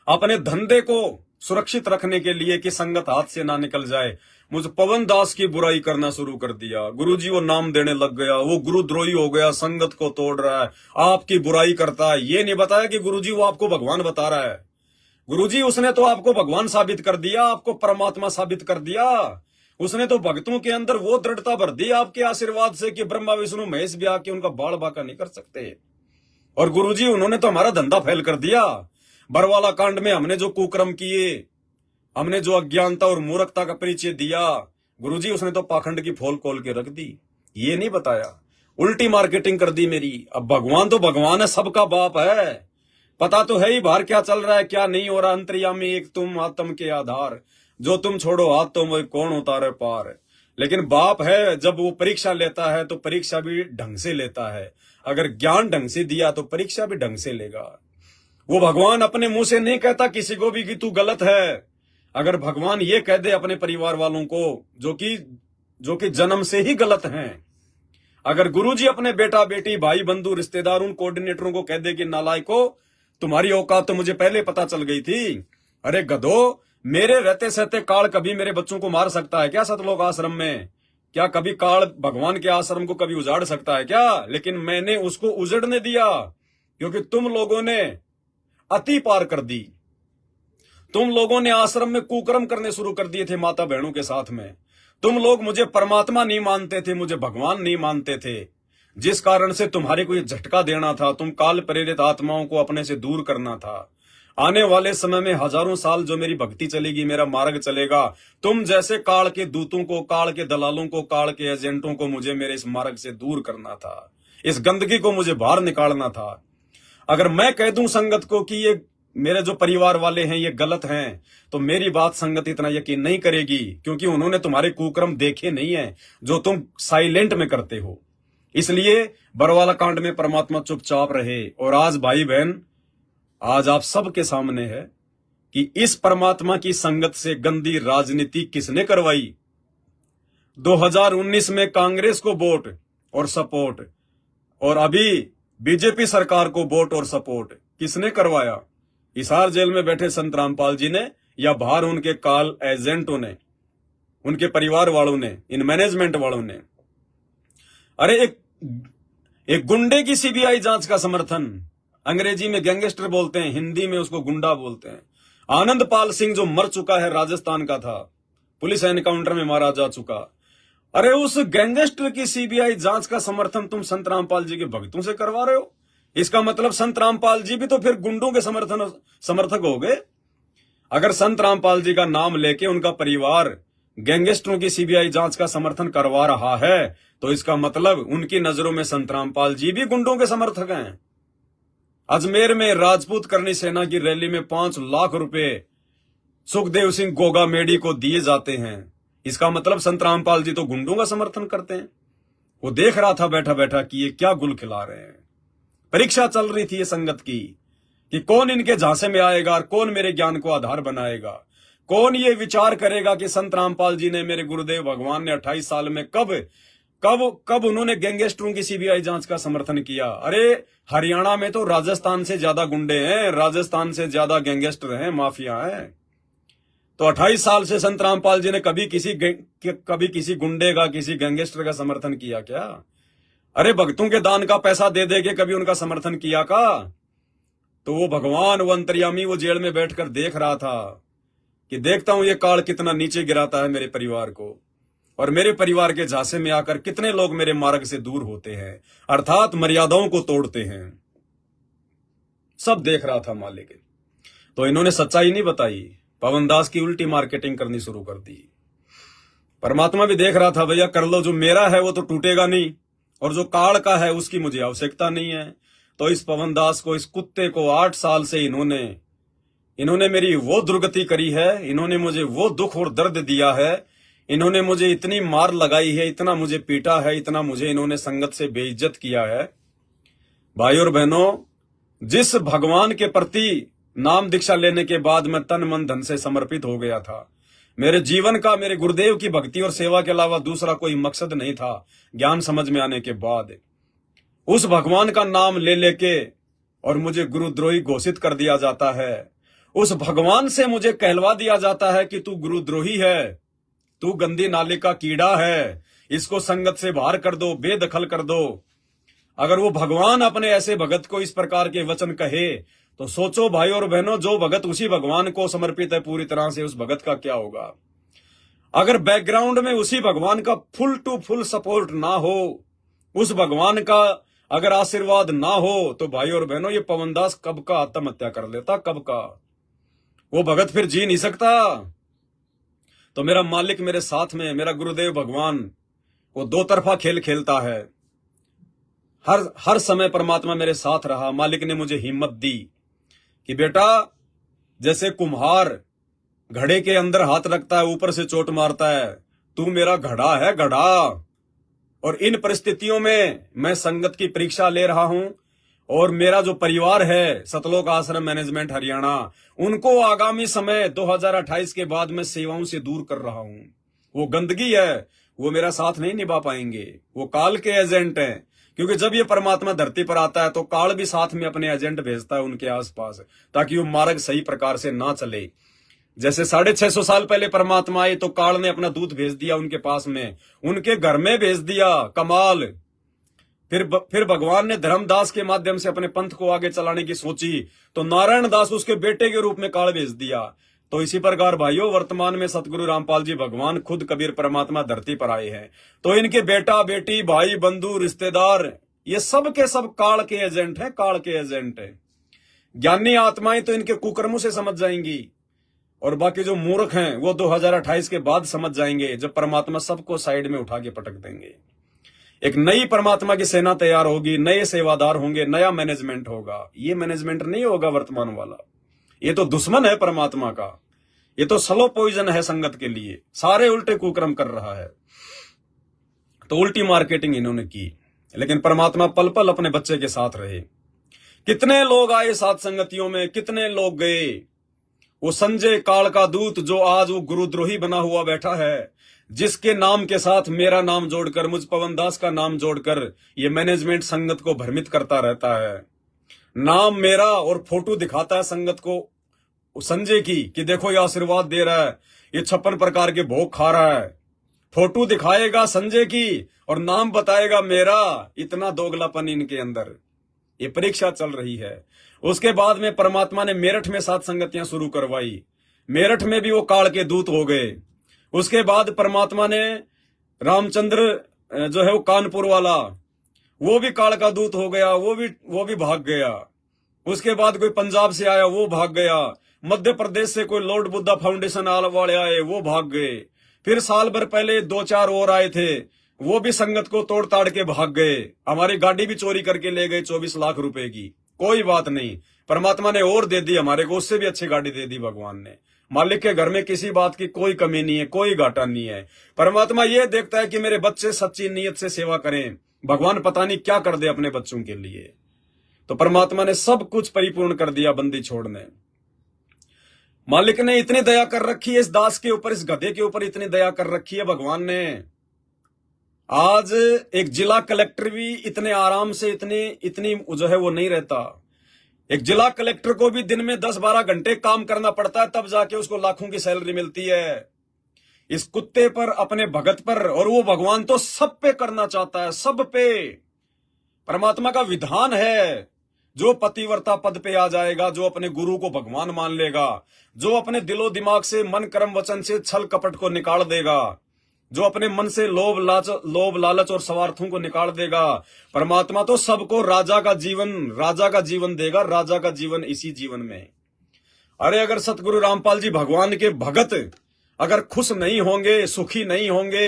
अपने धंधे को सुरक्षित रखने के लिए कि संगत हाथ से ना निकल जाए, मुझ पवन दास की बुराई करना शुरू कर दिया। गुरुजी वो नाम देने लग गया, वो गुरुद्रोही हो गया, संगत को तोड़ रहा है, आपकी बुराई करता है। ये नहीं बताया कि गुरुजी वो आपको भगवान बता रहा है। गुरुजी उसने तो आपको भगवान साबित कर दिया, आपको परमात्मा साबित कर दिया। उसने तो भक्तों के अंदर वो दृढ़ता भर दी आपके आशीर्वाद से कि ब्रह्मा विष्णु महेश भी आके उनका बाल बाका नहीं कर सकते। और गुरुजी उन्होंने तो हमारा धंधा फैल कर दिया। बरवाला कांड में हमने जो कुकर्म किए, हमने जो अज्ञानता और मूर्खता का परिचय दिया, गुरुजी उसने तो पाखंड की फोल खोल के रख दी। ये नहीं बताया, उल्टी मार्केटिंग कर दी मेरी। अब भगवान तो भगवान है, सबका बाप है, पता तो है ही बाहर क्या चल रहा है क्या नहीं हो रहा। अंतर्यामी एक तुम, आत्म के आधार, जो तुम छोड़ो हाथ तो वही कौन उतारे पार। लेकिन बाप है, जब वो परीक्षा लेता है तो परीक्षा भी ढंग से लेता है। अगर ज्ञान ढंग से दिया तो परीक्षा भी ढंग से लेगा। वो भगवान अपने मुंह से नहीं कहता किसी को भी कि तू गलत है। अगर भगवान ये कह दे अपने परिवार वालों को जो कि जन्म से ही गलत हैं, अगर गुरुजी अपने बेटा बेटी, भाई बंधु, रिश्तेदार, उन कोऑर्डिनेटरों को कह दे कि नालायको तुम्हारी औकात तो मुझे पहले पता चल गई थी। अरे गधो, मेरे रहते सहते काल कभी मेरे बच्चों को मार सकता है क्या सतलोक आश्रम में? क्या कभी काल भगवान के आश्रम को कभी उजाड़ सकता है क्या? लेकिन मैंने उसको उजड़ने दिया क्योंकि तुम लोगों ने अति पार कर दी। तुम लोगों ने आश्रम में कुकर्म करने शुरू कर दिए थे माता बहनों के साथ में। तुम लोग मुझे परमात्मा नहीं मानते थे, मुझे भगवान नहीं मानते थे, जिस कारण से तुम्हारे को ये झटका देना था। तुम काल प्रेरित आत्माओं को अपने से दूर करना था। आने वाले समय में हजारों साल जो मेरी भक्ति चलेगी, मेरा मार्ग चलेगा, तुम जैसे काल के दूतों को, काल के दलालों को, काल के एजेंटों को मुझे मेरे इस मार्ग से दूर करना था, इस गंदगी को मुझे बाहर निकालना था। अगर मैं कह दूं संगत को कि ये मेरे जो परिवार वाले हैं ये गलत हैं, तो मेरी बात संगत इतना यकीन नहीं करेगी, क्योंकि उन्होंने तुम्हारे कुकर्म देखे नहीं है जो तुम साइलेंट में करते हो। इसलिए बरवाला कांड में परमात्मा चुपचाप रहे। और आज भाई बहन, आज आप सबके सामने है कि इस परमात्मा की संगत से गंदी राजनीति किसने करवाई। 2019 में कांग्रेस को वोट और सपोर्ट, और अभी बीजेपी सरकार को वोट और सपोर्ट किसने करवाया? हिसार जेल में बैठे संत रामपाल जी ने, या बाहर उनके काल एजेंटों ने, उनके परिवार वालों ने, इन मैनेजमेंट वालों ने? अरे एक गुंडे की सीबीआई जांच का समर्थन, अंग्रेजी में गैंगस्टर बोलते हैं, हिंदी में उसको गुंडा बोलते हैं। आनंदपाल सिंह जो मर चुका है, राजस्थान का था, पुलिस एनकाउंटर में मारा जा चुका। अरे उस गैंगस्टर की सीबीआई जांच का समर्थन तुम संत रामपाल जी के भक्तों से करवा रहे हो। इसका मतलब संत रामपाल जी भी तो फिर गुंडों के समर्थक हो गए। अगर संत रामपाल जी का नाम लेके उनका परिवार गैंगस्टरों की सीबीआई जांच का समर्थन करवा रहा है, तो इसका मतलब उनकी नजरों में संत रामपाल जी भी गुंडों के समर्थक हैं। अजमेर में राजपूत करनी सेना की रैली में 5 लाख रुपए सुखदेव सिंह गोगा मेडी को दिए जाते हैं। इसका मतलब संत रामपाल जी तो गुंडों का समर्थन करते हैं। वो देख रहा था बैठा बैठा कि ये क्या गुल खिला रहे हैं। परीक्षा चल रही थी ये संगत की कि कौन इनके झांसे में आएगा और कौन मेरे ज्ञान को आधार बनाएगा। कौन ये विचार करेगा कि संत रामपाल जी ने, मेरे गुरुदेव भगवान ने 28 साल में कब उन्होंने गैंगस्टरों की सीबीआई जांच का समर्थन किया। अरे हरियाणा में तो राजस्थान से ज्यादा गुंडे हैं, राजस्थान से ज्यादा गैंगस्टर हैं, माफिया हैं। तो 28 साल से संत रामपाल जी ने कभी किसी गुंडे का, किसी गैंगस्टर का समर्थन किया क्या? अरे भक्तों के दान का पैसा दे दे के कभी उनका समर्थन किया का? तो वो भगवान, वो अंतर्यामी, वो जेल में बैठकर देख रहा था कि देखता हूं ये काल कितना नीचे गिराता है मेरे परिवार को, और मेरे परिवार के झांसे में आकर कितने लोग मेरे मार्ग से दूर होते हैं, अर्थात मर्यादाओं को तोड़ते हैं। सब देख रहा था मालिक। तो इन्होंने सच्चाई नहीं बताई, पवन दास की उल्टी मार्केटिंग करनी शुरू कर दी। परमात्मा भी देख रहा था, भैया कर लो, जो मेरा है वो तो टूटेगा नहीं, और जो काल का है उसकी मुझे आवश्यकता नहीं है। तो इस पवन दास को, इस कुत्ते को 8 साल से इन्होंने मेरी वो दुर्गति करी है, इन्होंने मुझे वो दुख और दर्द दिया है, इन्होंने मुझे इतनी मार लगाई है, इतना मुझे पीटा है, इतना मुझे इन्होंने संगत से बेइज्जत किया है। भाई और बहनों, जिस भगवान के प्रति नाम दीक्षा लेने के बाद मैं तन मन धन से समर्पित हो गया था, मेरे जीवन का, मेरे गुरुदेव की भक्ति और सेवा के अलावा दूसरा कोई मकसद नहीं था। ज्ञान समझ में आने के बाद उस भगवान का नाम ले लेके और मुझे गुरुद्रोही घोषित कर दिया जाता है। उस भगवान से मुझे कहलवा दिया जाता है कि तू गुरुद्रोही है, तू गंदी नाले का कीड़ा है, इसको संगत से बाहर कर दो, बेदखल कर दो। अगर वो भगवान अपने ऐसे भगत को इस प्रकार के वचन कहे, तो सोचो भाई और बहनों, जो भगत उसी भगवान को समर्पित है पूरी तरह से, उस भगत का क्या होगा। अगर बैकग्राउंड में उसी भगवान का फुल टू फुल सपोर्ट ना हो, उस भगवान का अगर आशीर्वाद ना हो, तो भाई और बहनों, ये पवन दास कब का आत्महत्या कर लेता, कब का। वो भगत फिर जी नहीं सकता। तो मेरा मालिक मेरे साथ में, मेरा गुरुदेव भगवान, वो दो तरफा खेल खेलता है। हर समय परमात्मा मेरे साथ रहा। मालिक ने मुझे हिम्मत दी कि बेटा, जैसे कुम्हार घड़े के अंदर हाथ रखता है, ऊपर से चोट मारता है, तू मेरा घड़ा है, घड़ा। और इन परिस्थितियों में मैं संगत की परीक्षा ले रहा हूं, और मेरा जो परिवार है सतलोक आश्रम मैनेजमेंट हरियाणा, उनको आगामी समय 2028 के बाद मैं सेवाओं से दूर कर रहा हूं। वो गंदगी है, वो मेरा साथ नहीं निभा पाएंगे, वो काल के एजेंट हैं। क्योंकि जब ये परमात्मा धरती पर आता है तो काल भी साथ में अपने एजेंट भेजता है उनके आसपास, ताकि वो मार्ग सही प्रकार से ना चले। जैसे 650 साल पहले परमात्मा आए तो काल ने अपना दूत भेज दिया उनके पास में, उनके घर में भेज दिया। कमाल। फिर भगवान ने धर्मदास के माध्यम से अपने पंथ को आगे चलाने की सोची, तो नारायण दास उसके बेटे के रूप में काल भेज दिया। तो इसी प्रकार भाइयों, वर्तमान में सतगुरु रामपाल जी भगवान खुद कबीर परमात्मा धरती पर आए हैं। तो इनके बेटा बेटी, भाई बंधु, रिश्तेदार, ये सब के सब काल के एजेंट हैं, काल के एजेंट हैं। ज्ञानी आत्माएं तो इनके कुकर्मों से समझ जाएंगी, और बाकी जो मूर्ख हैं वो 2028 के बाद समझ जाएंगे, जब परमात्मा सबको साइड में उठा के पटक देंगे। एक नई परमात्मा की सेना तैयार होगी, नए सेवादार होंगे, नया मैनेजमेंट होगा। ये मैनेजमेंट नहीं होगा वर्तमान वाला, ये तो दुश्मन है परमात्मा का, ये तो स्लो पॉइजन है संगत के लिए, सारे उल्टे कुकर्म कर रहा है। तो उल्टी मार्केटिंग इन्होंने की, लेकिन परमात्मा पल पल अपने बच्चे के साथ रहे। कितने लोग आए साथ संगतियों में, कितने लोग गए। वो संजय काल का दूत जो आज वो गुरुद्रोही बना हुआ बैठा है, जिसके नाम के साथ मेरा नाम जोड़कर, मुझ पवन दास का नाम जोड़कर ये मैनेजमेंट संगत को भ्रमित करता रहता है। नाम मेरा और फोटो दिखाता है संगत को संजय की कि देखो ये आशीर्वाद दे रहा है, ये 56 प्रकार के भोग खा रहा है। फोटो दिखाएगा संजय की और नाम बताएगा मेरा। इतना दोगलापन इनके अंदर, ये परीक्षा चल रही है। उसके बाद में परमात्मा ने मेरठ में 7 संगतियां शुरू करवाई, मेरठ में भी वो काल के दूत हो गए। उसके बाद परमात्मा ने रामचंद्र जो है वो कानपुर वाला, वो भी काल का दूत हो गया, वो भी भाग गया। उसके बाद कोई पंजाब से आया, वो भाग गया। मध्य प्रदेश से कोई लॉर्ड बुद्धा फाउंडेशन वाले आए, वो भाग गए। फिर साल भर पहले 2-4 और आए थे, वो भी संगत को तोड़ ताड़ के भाग गए। हमारी गाड़ी भी चोरी करके ले गए 24 लाख रुपए की। कोई बात नहीं, परमात्मा ने और दे दी हमारे को, उससे भी अच्छी गाड़ी दे दी भगवान ने। मालिक के घर में किसी बात की कोई कमी नहीं है, कोई घाटा नहीं है। परमात्मा ये देखता है कि मेरे बच्चे सच्ची नीयत से सेवा करें। भगवान पता नहीं क्या कर दे अपने बच्चों के लिए। तो परमात्मा ने सब कुछ परिपूर्ण कर दिया बंदी छोड़ने। मालिक ने इतनी दया कर रखी है इस दास के ऊपर, इस गधे के ऊपर इतनी दया कर रखी है भगवान ने। आज एक जिला कलेक्टर भी इतने आराम से इतनी जो है वो नहीं रहता। एक जिला कलेक्टर को भी दिन में 10-12 घंटे काम करना पड़ता है, तब जाके उसको लाखों की सैलरी मिलती है। इस कुत्ते पर, अपने भगत पर, और वो भगवान तो सब पे करना चाहता है, सब पे। परमात्मा का विधान है, जो पतिव्रता पद पे आ जाएगा, जो अपने गुरु को भगवान मान लेगा, जो अपने दिलो दिमाग से, मन कर्म वचन से छल कपट को निकाल देगा, जो अपने मन से लोभ लालच और स्वार्थों को निकाल देगा, परमात्मा तो सबको राजा का जीवन देगा। राजा का जीवन इसी जीवन में। अरे अगर सतगुरु रामपाल जी भगवान के भगत अगर खुश नहीं होंगे, सुखी नहीं होंगे,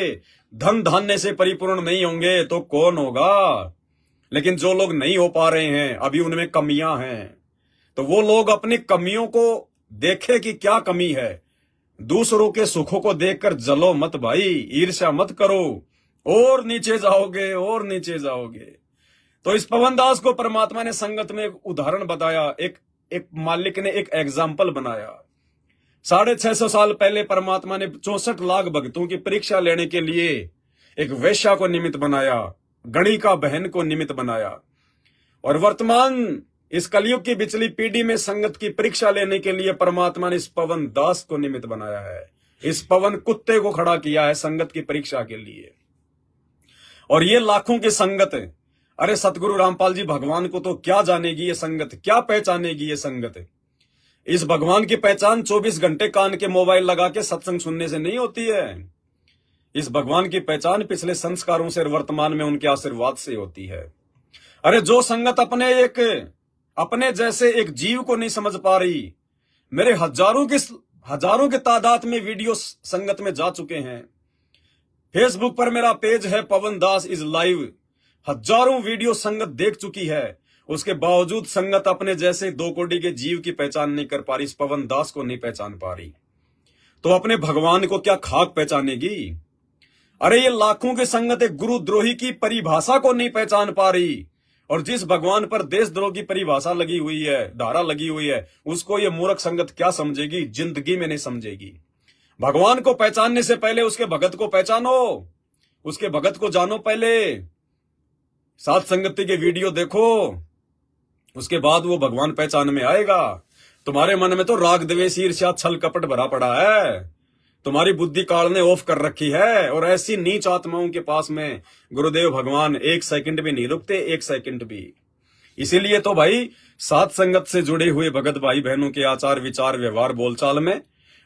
धन धान्य से परिपूर्ण नहीं होंगे, तो कौन होगा। लेकिन जो लोग नहीं हो पा रहे हैं, अभी उनमें कमियां हैं, तो वो लोग अपनी कमियों को देखे कि क्या कमी है। दूसरों के सुखों को देखकर जलो मत भाई, ईर्ष्या मत करो, और नीचे जाओगे, और नीचे जाओगे। तो इस पवनदास को परमात्मा ने संगत में एक उदाहरण बताया, एक मालिक ने एक एग्जाम्पल बनाया। 650 साल पहले परमात्मा ने 64 लाख भक्तों की परीक्षा लेने के लिए एक वेश्या को निमित्त बनाया, गणिका बहन को निमित्त बनाया। और वर्तमान इस कलयुग की बिचली पीढ़ी में संगत की परीक्षा लेने के लिए परमात्मा ने इस पवन दास को निमित्त बनाया है। इस पवन कुत्ते को खड़ा किया है संगत की परीक्षा के लिए। और ये लाखों की संगत है। अरे सतगुरु रामपाल जी भगवान को तो क्या जानेगी ये संगत, क्या पहचानेगी ये संगत। इस भगवान की पहचान 24 घंटे कान के मोबाइल लगा के सत्संग सुनने से नहीं होती है। इस भगवान की पहचान पिछले संस्कारों से और वर्तमान में उनके आशीर्वाद से होती है। अरे जो संगत अपने जैसे एक जीव को नहीं समझ पा रही, मेरे हजारों के तादाद में वीडियो संगत में जा चुके हैं। फेसबुक पर मेरा पेज है पवन दास इज लाइव, हजारों वीडियो संगत देख चुकी है। उसके बावजूद संगत अपने जैसे 2 कोटि के जीव की पहचान नहीं कर पा रही, इस पवन दास को नहीं पहचान पा रही, तो अपने भगवान को क्या खाक पहचानेगी। अरे ये लाखों की संगत एक गुरुद्रोही की परिभाषा को नहीं पहचान पा रही, और जिस भगवान पर देशद्रोह की परिभाषा लगी हुई है, धारा लगी हुई है, उसको ये मूर्ख संगत क्या समझेगी, जिंदगी में नहीं समझेगी। भगवान को पहचानने से पहले उसके भगत को पहचानो, उसके भगत को जानो। पहले साथ संगति के वीडियो देखो, उसके बाद वो भगवान पहचान में आएगा। तुम्हारे मन में तो राग द्वेष ईर्ष्या छल कपट भरा पड़ा है, तुम्हारी बुद्धि काल ने ऑफ कर रखी है। और ऐसी नीच आत्माओं के पास में गुरुदेव भगवान 1 सेकंड भी नहीं रुकते, 1 सेकंड भी। इसीलिए तो भाई सात संगत से जुड़े हुए भगत भाई बहनों के आचार विचार व्यवहार बोलचाल में,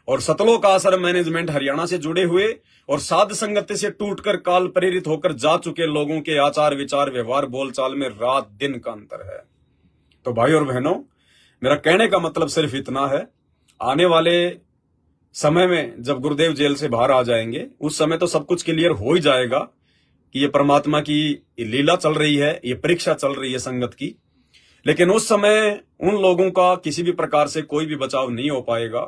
और सतलोक आश्रम मैनेजमेंट हरियाणा से जुड़े हुए और साध संगत से टूटकर काल प्रेरित होकर जा चुके लोगों के आचार विचार व्यवहार बोलचाल में रात दिन का अंतर है। तो भाई और बहनों, मेरा कहने का मतलब सिर्फ इतना है, आने वाले समय में जब गुरुदेव जेल से बाहर आ जाएंगे उस समय तो सब कुछ क्लियर हो ही जाएगा कि ये परमात्मा की लीला चल रही है, ये परीक्षा चल रही है संगत की। लेकिन उस समय उन लोगों का किसी भी प्रकार से कोई भी बचाव नहीं हो पाएगा।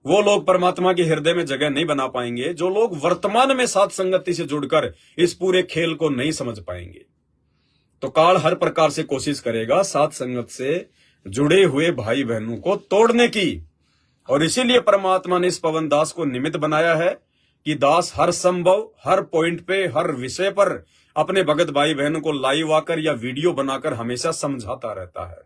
वो लोग परमात्मा के हृदय में जगह नहीं बना पाएंगे जो लोग वर्तमान में साथ संगति से जुड़कर इस पूरे खेल को नहीं समझ पाएंगे। तो काल हर प्रकार से कोशिश करेगा साथ संगत से जुड़े हुए भाई बहनों को तोड़ने की, और इसीलिए परमात्मा ने इस पवन दास को निमित्त बनाया है कि दास हर संभव, हर पॉइंट पे, हर विषय पर अपने भगत भाई बहनों को लाइव आकर या वीडियो बनाकर हमेशा समझाता रहता है।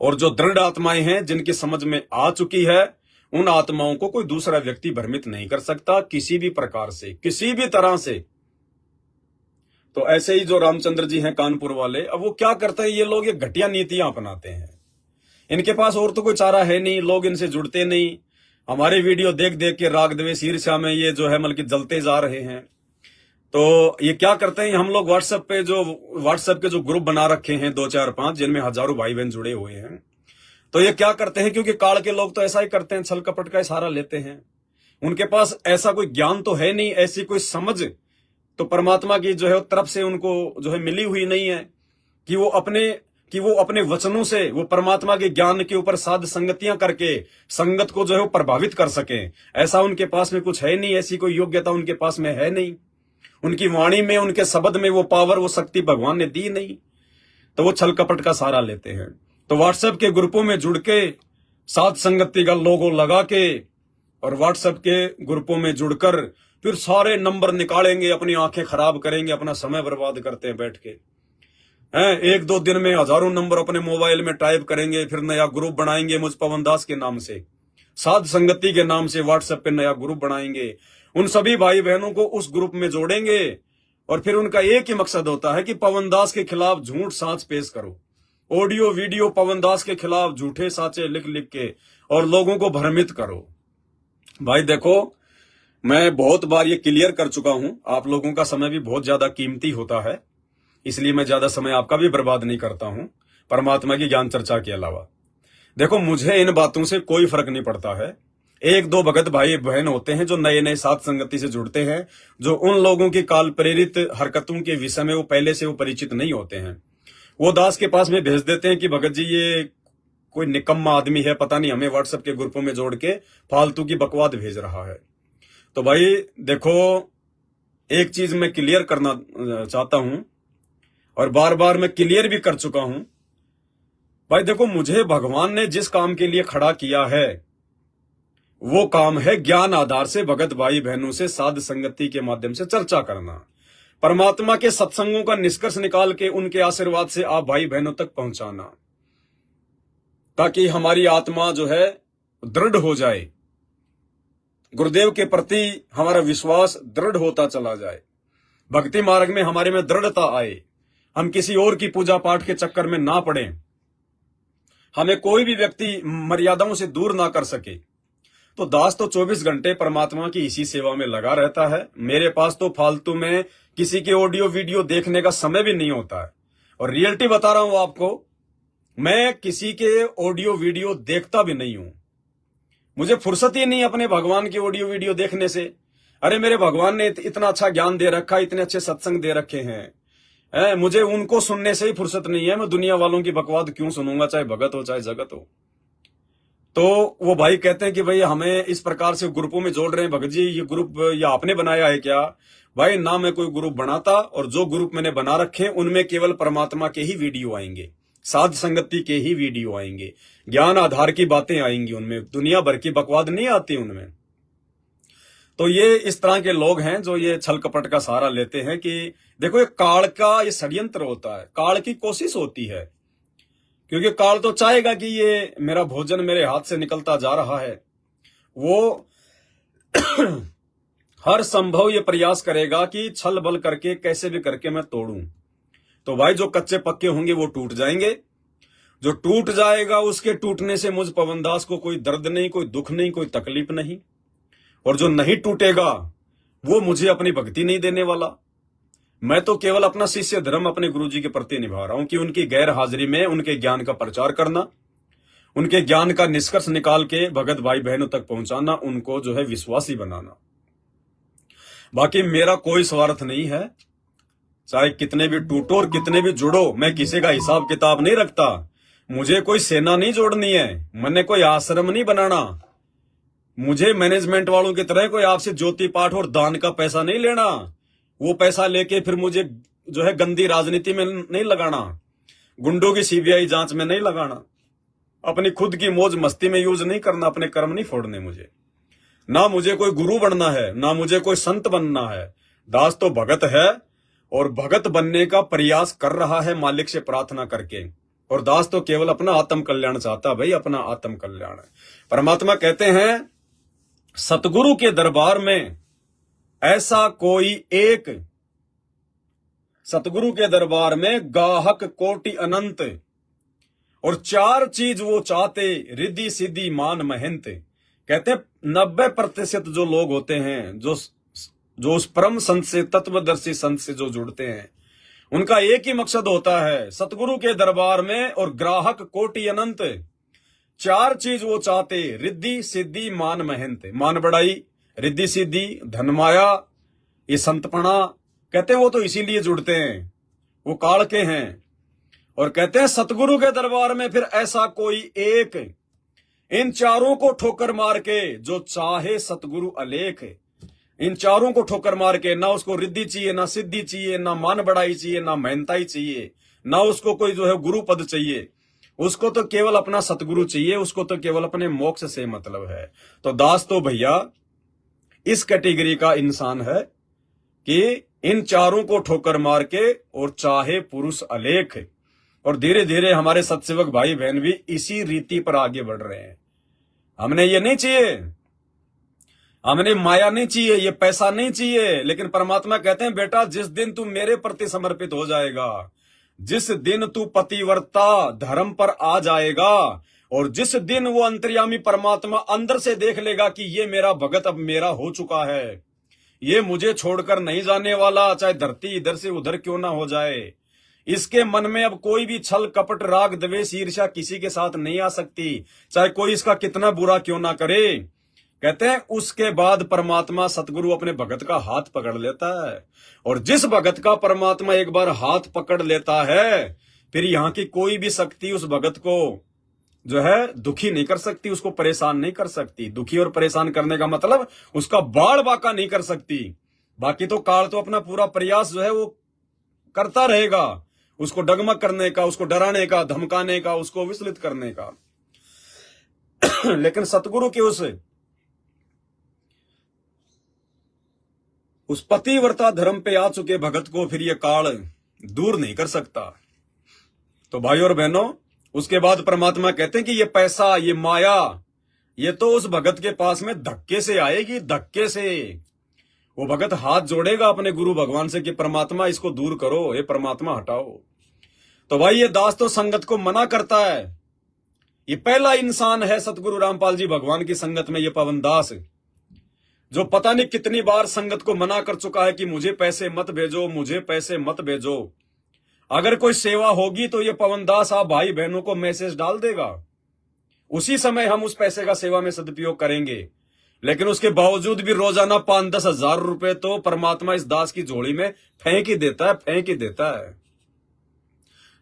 और जो दृढ़ आत्माएं हैं जिनकी समझ में आ चुकी है, उन आत्माओं को कोई दूसरा व्यक्ति भ्रमित नहीं कर सकता किसी भी प्रकार से, किसी भी तरह से। तो ऐसे ही जो रामचंद्र जी हैं कानपुर वाले, अब वो क्या करते हैं, ये लोग ये घटिया नीतियां अपनाते हैं। इनके पास और तो कोई चारा है नहीं, लोग इनसे जुड़ते नहीं। हमारे वीडियो देख देख के राग द्वेष ईर्ष्या में ये जो है मतलब जलते जा रहे हैं। तो ये क्या करते हैं, हम लोग व्हाट्सएप के जो ग्रुप बना रखे हैं 2 4 5 जिनमें हजारों भाई बहन जुड़े हुए हैं, तो ये क्या करते हैं, क्योंकि काल के लोग तो ऐसा ही करते हैं, छल कपट का सहारा लेते हैं। उनके पास ऐसा कोई ज्ञान तो है नहीं, ऐसी कोई समझ तो परमात्मा की जो है तरफ से उनको जो है मिली हुई नहीं है कि वो अपने वचनों से वो परमात्मा के ज्ञान के ऊपर साध संगतियां करके संगत को जो है वो प्रभावित कर सकें। ऐसा उनके पास में कुछ है नहीं, ऐसी कोई योग्यता उनके पास में है नहीं। उनकी वाणी में, उनके शब्द में वो पावर, वो शक्ति भगवान ने दी नहीं, तो वो छल कपट का सहारा लेते हैं। तो व्हाट्सएप के ग्रुपों में जुड़ के साध संगति का लोगो लगा के और व्हाट्सएप के ग्रुपों में जुड़कर फिर सारे नंबर निकालेंगे, अपनी आंखें खराब करेंगे, अपना समय बर्बाद करते हैं बैठ के हैं। 1-2 दिन में हजारों नंबर अपने मोबाइल में टाइप करेंगे, फिर नया ग्रुप बनाएंगे मुझ पवन दास के नाम से, साध संगति के नाम से व्हाट्सएप पे नया ग्रुप बनाएंगे। उन सभी भाई बहनों को उस ग्रुप में जोड़ेंगे और फिर उनका एक ही मकसद होता है कि पवन दास के खिलाफ झूठ साच पेश करो, ऑडियो वीडियो पवन दास के खिलाफ झूठे साचे लिख लिख के और लोगों को भ्रमित करो। भाई देखो, मैं बहुत बार ये क्लियर कर चुका हूं, आप लोगों का समय भी बहुत ज्यादा कीमती होता है, इसलिए मैं ज्यादा समय आपका भी बर्बाद नहीं करता हूं परमात्मा की ज्ञान चर्चा के अलावा। देखो, मुझे इन बातों से कोई फर्क नहीं पड़ता है। 1-2 भगत भाई बहन होते हैं जो नए नए साथ संगति से जुड़ते हैं, जो उन लोगों की काल प्रेरित हरकतों के विषय में वो पहले से वो परिचित नहीं होते हैं। वो दास के पास में भेज देते हैं कि भगत जी ये कोई निकम्मा आदमी है, पता नहीं हमें व्हाट्सएप के ग्रुपों में जोड़ के फालतू की बकवाद भेज रहा है। तो भाई देखो, एक चीज मैं क्लियर करना चाहता हूं और बार बार मैं क्लियर भी कर चुका हूं। भाई देखो, मुझे भगवान ने जिस काम के लिए खड़ा किया है वो काम है ज्ञान आधार से भगत भाई बहनों से साध संगति के माध्यम से चर्चा करना, परमात्मा के सत्संगों का निष्कर्ष निकाल के उनके आशीर्वाद से आप भाई बहनों तक पहुंचाना, ताकि हमारी आत्मा जो है दृढ़ हो जाए, गुरुदेव के प्रति हमारा विश्वास दृढ़ होता चला जाए, भक्ति मार्ग में हमारे में दृढ़ता आए, हम किसी और की पूजा पाठ के चक्कर में ना पड़े, हमें कोई भी व्यक्ति मर्यादाओं से दूर ना कर सके। तो दास तो 24 घंटे परमात्मा की इसी सेवा में लगा रहता है। मेरे पास तो फालतू में किसी के ऑडियो वीडियो देखने का समय भी नहीं होता है, और रियलिटी बता रहा हूं आपको, मैं किसी के ऑडियो वीडियो देखता भी नहीं हूं। मुझे फुर्सत ही नहीं अपने भगवान के ऑडियो वीडियो देखने से। अरे मेरे भगवान ने इतना अच्छा ज्ञान दे रखा, इतने अच्छे सत्संग दे रखे हैं, मुझे उनको सुनने से ही फुर्सत नहीं है। मैं दुनिया वालों की बकवाद क्यों सुनूंगा, चाहे भगत हो चाहे जगत हो। तो वो भाई कहते हैं कि भाई हमें इस प्रकार से ग्रुपों में जोड़ रहे हैं। भगत जी ये ग्रुप या आपने बनाया है क्या? भाई ना मैं कोई ग्रुप बनाता, और जो ग्रुप मैंने बना रखे उनमें केवल परमात्मा के ही वीडियो आएंगे, साध संगति के ही वीडियो आएंगे, ज्ञान आधार की बातें आएंगी, उनमें दुनिया भर की बकवाद नहीं आती उनमें। तो ये इस तरह के लोग हैं जो ये छल कपट का सहारा लेते हैं कि देखो ये काल का ये षड्यंत्र होता है, काल की कोशिश होती है, क्योंकि काल तो चाहेगा कि ये मेरा भोजन मेरे हाथ से निकलता जा रहा है। वो हर संभव ये प्रयास करेगा कि छल बल करके कैसे भी करके मैं तोड़ूं। तो भाई जो कच्चे पक्के होंगे वो टूट जाएंगे, जो टूट जाएगा उसके टूटने से मुझ पवन दास को कोई दर्द नहीं, कोई दुख नहीं, कोई तकलीफ नहीं, और जो नहीं टूटेगा वो मुझे अपनी भक्ति नहीं देने वाला। मैं तो केवल अपना शिष्य धर्म अपने गुरुजी के प्रति निभा रहा हूं कि उनकी गैर हाजिरी में उनके ज्ञान का प्रचार करना, उनके ज्ञान का निष्कर्ष निकाल के भगत भाई बहनों तक पहुंचाना, उनको जो है विश्वासी बनाना। बाकी मेरा कोई स्वार्थ नहीं है, चाहे कितने भी टूटो और कितने भी जुड़ो, मैं किसी का हिसाब किताब नहीं रखता। मुझे कोई सेना नहीं जोड़नी है, मैंने कोई आश्रम नहीं बनाना, मुझे मैनेजमेंट वालों की तरह कोई आपसे ज्योति पाठ और दान का पैसा नहीं लेना। वो पैसा लेके फिर मुझे जो है गंदी राजनीति में नहीं लगाना, गुंडों की सीबीआई जांच में नहीं लगाना, अपनी खुद की मौज मस्ती में यूज नहीं करना, अपने कर्म नहीं फोड़ने मुझे। ना मुझे कोई गुरु बनना है, ना मुझे कोई संत बनना है। दास तो भगत है और भगत बनने का प्रयास कर रहा है मालिक से प्रार्थना करके, और दास तो केवल अपना आत्म कल्याण चाहता, भाई अपना आत्म कल्याण। परमात्मा कहते हैं सतगुरु के दरबार में ऐसा कोई एक, सतगुरु के दरबार में गाहक कोटि अनंत, और 4 चीज वो चाहते, रिद्धि सिद्धि मान महंत। कहते 90% जो लोग होते हैं जो उस परम संत से, तत्वदर्शी संत से जो जुड़ते हैं, उनका एक ही मकसद होता है सतगुरु के दरबार में और ग्राहक कोटि अनंत। 4 चीज वो चाहते, रिद्धि सिद्धि मान महंत। मान बढ़ाई, रिद्धि सिद्धि, धन माया, ये संतपणा। कहते हैं वो तो इसीलिए जुड़ते हैं, वो काल के हैं। और कहते हैं सतगुरु के दरबार में फिर ऐसा कोई एक, इन 4 को ठोकर मार के जो चाहे सतगुरु अलेख। इन 4 को ठोकर मार के, ना उसको रिद्धि चाहिए, ना सिद्धि चाहिए, ना मान बढ़ाई चाहिए, ना महंताई चाहिए, ना उसको कोई जो है गुरु पद चाहिए, उसको तो केवल अपना सतगुरु चाहिए, उसको तो केवल अपने मोक्ष से मतलब है। तो दास तो भैया इस कैटेगरी का इंसान है कि इन 4 को ठोकर मार के और चाहे पुरुष अलेख। और धीरे धीरे हमारे सत्सेवक भाई बहन भी इसी रीति पर आगे बढ़ रहे हैं। हमने ये नहीं चाहिए, हमने माया नहीं चाहिए, ये पैसा नहीं चाहिए, लेकिन परमात्मा कहते हैं बेटा जिस दिन तू मेरे प्रति समर्पित हो जाएगा, जिस दिन तू पतिव्रता धर्म पर आ जाएगा, और जिस दिन वो अंतर्यामी परमात्मा अंदर से देख लेगा कि ये मेरा भगत अब मेरा हो चुका है, ये मुझे छोड़कर नहीं जाने वाला, चाहे धरती इधर से उधर क्यों ना हो जाए, इसके मन में अब कोई भी छल कपट राग द्वेष ईर्ष्या किसी के साथ नहीं आ सकती, चाहे कोई इसका कितना बुरा क्यों ना करे। कहते हैं उसके बाद परमात्मा सतगुरु अपने भगत का हाथ पकड़ लेता है, और जिस भगत का परमात्मा एक बार हाथ पकड़ लेता है, फिर यहां की कोई भी शक्ति उस भगत को जो है दुखी नहीं कर सकती, उसको परेशान नहीं कर सकती। दुखी और परेशान करने का मतलब उसका बाढ़ बाका नहीं कर सकती। बाकी तो काल तो अपना पूरा प्रयास जो है वो करता रहेगा, उसको डगमग करने का, उसको डराने का, धमकाने का, उसको विचलित करने का। लेकिन सतगुरु के उस पतिव्रता धर्म पे आ चुके भगत को फिर ये काल दूर नहीं कर सकता। तो भाई और बहनों, उसके बाद परमात्मा कहते हैं कि ये पैसा, ये माया, ये तो उस भगत के पास में धक्के से आएगी, धक्के से। वो भगत हाथ जोड़ेगा अपने गुरु भगवान से कि परमात्मा इसको दूर करो, हे परमात्मा हटाओ। तो भाई ये दास तो संगत को मना करता है। ये पहला इंसान है सतगुरु रामपाल जी भगवान की संगत में, ये पवन दास, जो पता नहीं कितनी बार संगत को मना कर चुका है कि मुझे पैसे मत भेजो, मुझे पैसे मत भेजो। अगर कोई सेवा होगी तो ये पवन दास आप भाई बहनों को मैसेज डाल देगा, उसी समय हम उस पैसे का सेवा में सदुपयोग करेंगे। लेकिन उसके बावजूद भी रोजाना 5-10 हजार रुपए तो परमात्मा इस दास की झोली में फेंक ही देता है, फेंक ही देता है।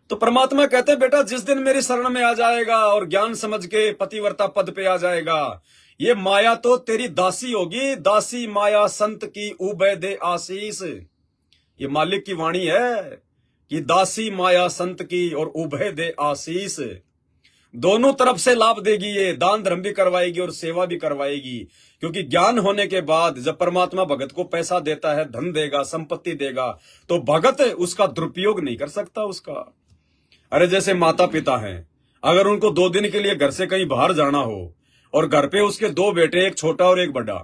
तो परमात्मा कहते हैं बेटा जिस दिन मेरी शरण में आ जाएगा और ज्ञान समझ के पतिव्रता पद पे आ जाएगा, ये माया तो तेरी दासी होगी, दासी माया संत की उबे दे आशीष। ये मालिक की वाणी है कि दासी माया संत की और उभय दे आशीष। दोनों तरफ से लाभ देगी, ये दान धर्म भी करवाएगी और सेवा भी करवाएगी। क्योंकि ज्ञान होने के बाद जब परमात्मा भगत को पैसा देता है, धन देगा, संपत्ति देगा, तो भगत उसका दुरुपयोग नहीं कर सकता उसका। अरे जैसे माता पिता हैं, अगर उनको 2 दिन के लिए घर से कहीं बाहर जाना हो और घर पे उसके 2 बेटे, एक छोटा और एक बड़ा,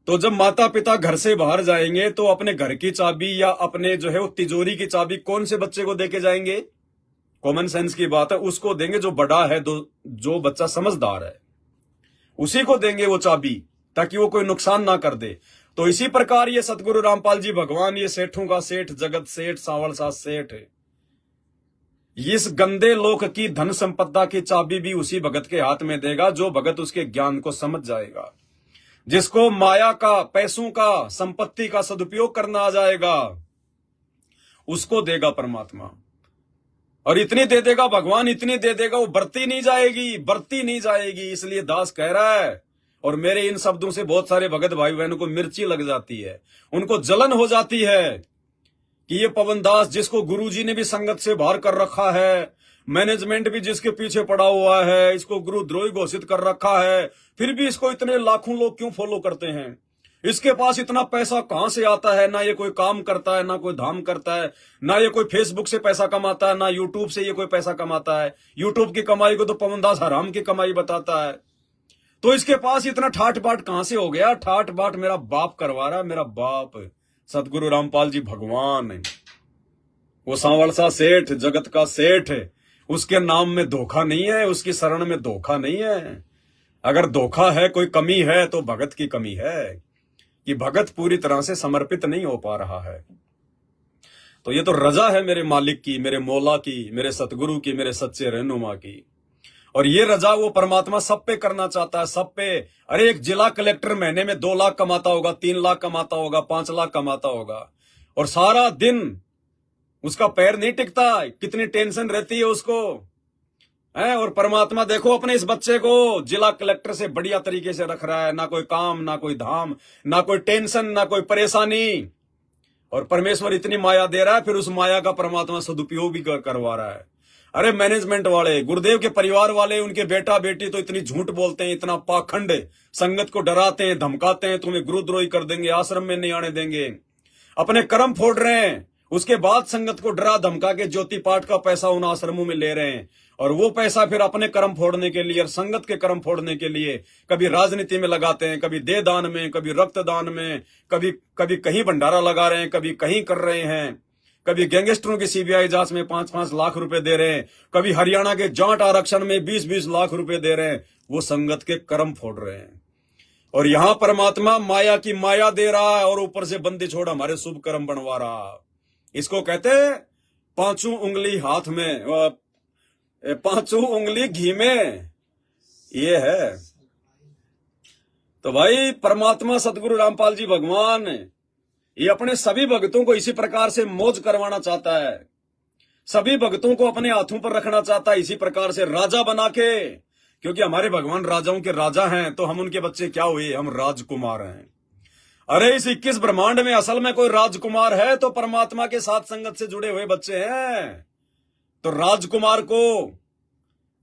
तो जब माता पिता घर से बाहर जाएंगे तो अपने घर की चाबी या अपने जो है वो तिजोरी की चाबी कौन से बच्चे को देके जाएंगे? कॉमन सेंस की बात है, उसको देंगे जो बड़ा है, जो बच्चा समझदार है, उसी को देंगे वो चाबी, ताकि वो कोई नुकसान ना कर दे। तो इसी प्रकार ये सतगुरु रामपाल जी भगवान, ये सेठों का सेठ, जगत सेठ, सांवल सा सेठ, इस गंदे लोक की धन संपदा की चाबी भी उसी भगत के हाथ में देगा जो भगत उसके ज्ञान को समझ जाएगा, जिसको माया का, पैसों का, संपत्ति का सदुपयोग करना आ जाएगा, उसको देगा परमात्मा। और इतनी दे देगा भगवान, इतनी दे देगा, वो बरती नहीं जाएगी। इसलिए दास कह रहा है, और मेरे इन शब्दों से बहुत सारे भगत भाई बहनों को मिर्ची लग जाती है, उनको जलन हो जाती है कि ये पवन दास जिसको गुरुजी ने भी संगत से बाहर कर रखा है, मैनेजमेंट भी जिसके पीछे पड़ा हुआ है, इसको गुरुद्रोही घोषित कर रखा है, फिर भी इसको इतने लाखों लोग क्यों फॉलो करते हैं? इसके पास इतना पैसा कहां से आता है? ना ये कोई काम करता है, ना कोई धाम करता है, ना ये कोई फेसबुक से पैसा कमाता है, ना यूट्यूब से ये कोई पैसा कमाता है। यूट्यूब की कमाई को तो पवन दास हराम की कमाई बताता है। तो इसके पास इतना ठाट बाट कहां से हो गया? ठाट बाट मेरा बाप करवा रहा है, मेरा बाप सतगुरु रामपाल जी भगवान, वो सांवरसा सेठ, जगत का सेठ, उसके नाम में धोखा नहीं है, उसकी शरण में धोखा नहीं है। अगर धोखा है, कोई कमी है, तो भगत की कमी है कि भगत पूरी तरह से समर्पित नहीं हो पा रहा है। तो ये तो रजा है मेरे मालिक की, मेरे मौला की, मेरे सतगुरु की, मेरे सच्चे रहनुमा की। और ये रजा वो परमात्मा सब पे करना चाहता है, सब पे। अरे एक जिला कलेक्टर महीने में 2 लाख कमाता होगा, 3 लाख कमाता होगा, 5 लाख कमाता होगा, और सारा दिन उसका पैर नहीं टिकता, कितनी टेंशन रहती है उसको है। और परमात्मा देखो अपने इस बच्चे को जिला कलेक्टर से बढ़िया तरीके से रख रहा है, ना कोई काम, ना कोई धाम, ना कोई टेंशन, ना कोई परेशानी। और परमेश्वर इतनी माया दे रहा है, फिर उस माया का परमात्मा सदुपयोग भी करवा रहा है। अरे मैनेजमेंट वाले, गुरुदेव के परिवार वाले, उनके बेटा बेटी तो इतनी झूठ बोलते हैं, इतना पाखंड, संगत को डराते हैं, धमकाते हैं, तुम्हें गुरुद्रोही कर देंगे, आश्रम में नहीं आने देंगे, अपने कर्म फोड़ रहे हैं। उसके बाद संगत को डरा धमका के ज्योति पाठ का पैसा उन आश्रमों में ले रहे हैं, और वो पैसा फिर अपने कर्म फोड़ने के लिए और संगत के कर्म फोड़ने के लिए कभी राजनीति में लगाते हैं, कभी दे दान में, कभी रक्तदान में, कभी कहीं भंडारा लगा रहे हैं, कभी कहीं कर रहे हैं, कभी गैंगस्टरों की सीबीआई जांच में 5-5 लाख रुपए दे रहे हैं, कभी हरियाणा के जाट आरक्षण में 20-20 लाख रुपए दे रहे हैं। वो संगत के कर्म फोड़ रहे हैं। और यहां परमात्मा माया की माया दे रहा है, और ऊपर से बंदी छोड़ हमारे शुभ कर्म बनवा रहा। इसको कहते हैं 5 उंगली हाथ में, 5 उंगली घी में, ये है। तो भाई परमात्मा सतगुरु रामपाल जी भगवान ये अपने सभी भक्तों को इसी प्रकार से मौज करवाना चाहता है, सभी भक्तों को अपने हाथों पर रखना चाहता है, इसी प्रकार से राजा बना के। क्योंकि हमारे भगवान राजाओं के राजा हैं, तो हम उनके बच्चे क्या हुए? हम राजकुमार हैं। अरे इस 21 ब्रह्मांड में असल में कोई राजकुमार है तो परमात्मा के साथ संगत से जुड़े हुए बच्चे हैं। तो राजकुमार को,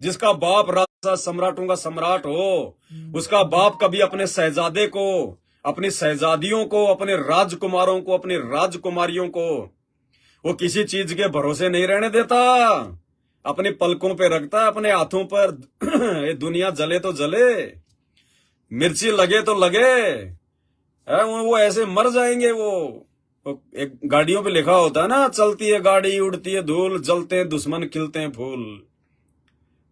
जिसका बाप राजा सम्राटों का सम्राट हो, उसका बाप कभी अपने शहजादे को, अपनी शहजादियों को, अपने राजकुमारों को, अपनी राजकुमारियों को वो किसी चीज के भरोसे नहीं रहने देता, अपने पलकों पे रखता है, अपने हाथों पर। ये दुनिया जले तो जले, मिर्ची लगे तो लगे, वो ऐसे मर जाएंगे। वो एक गाड़ियों पे लिखा होता है ना, चलती है गाड़ी उड़ती है धूल, जलते हैं दुश्मन खिलते हैं फूल।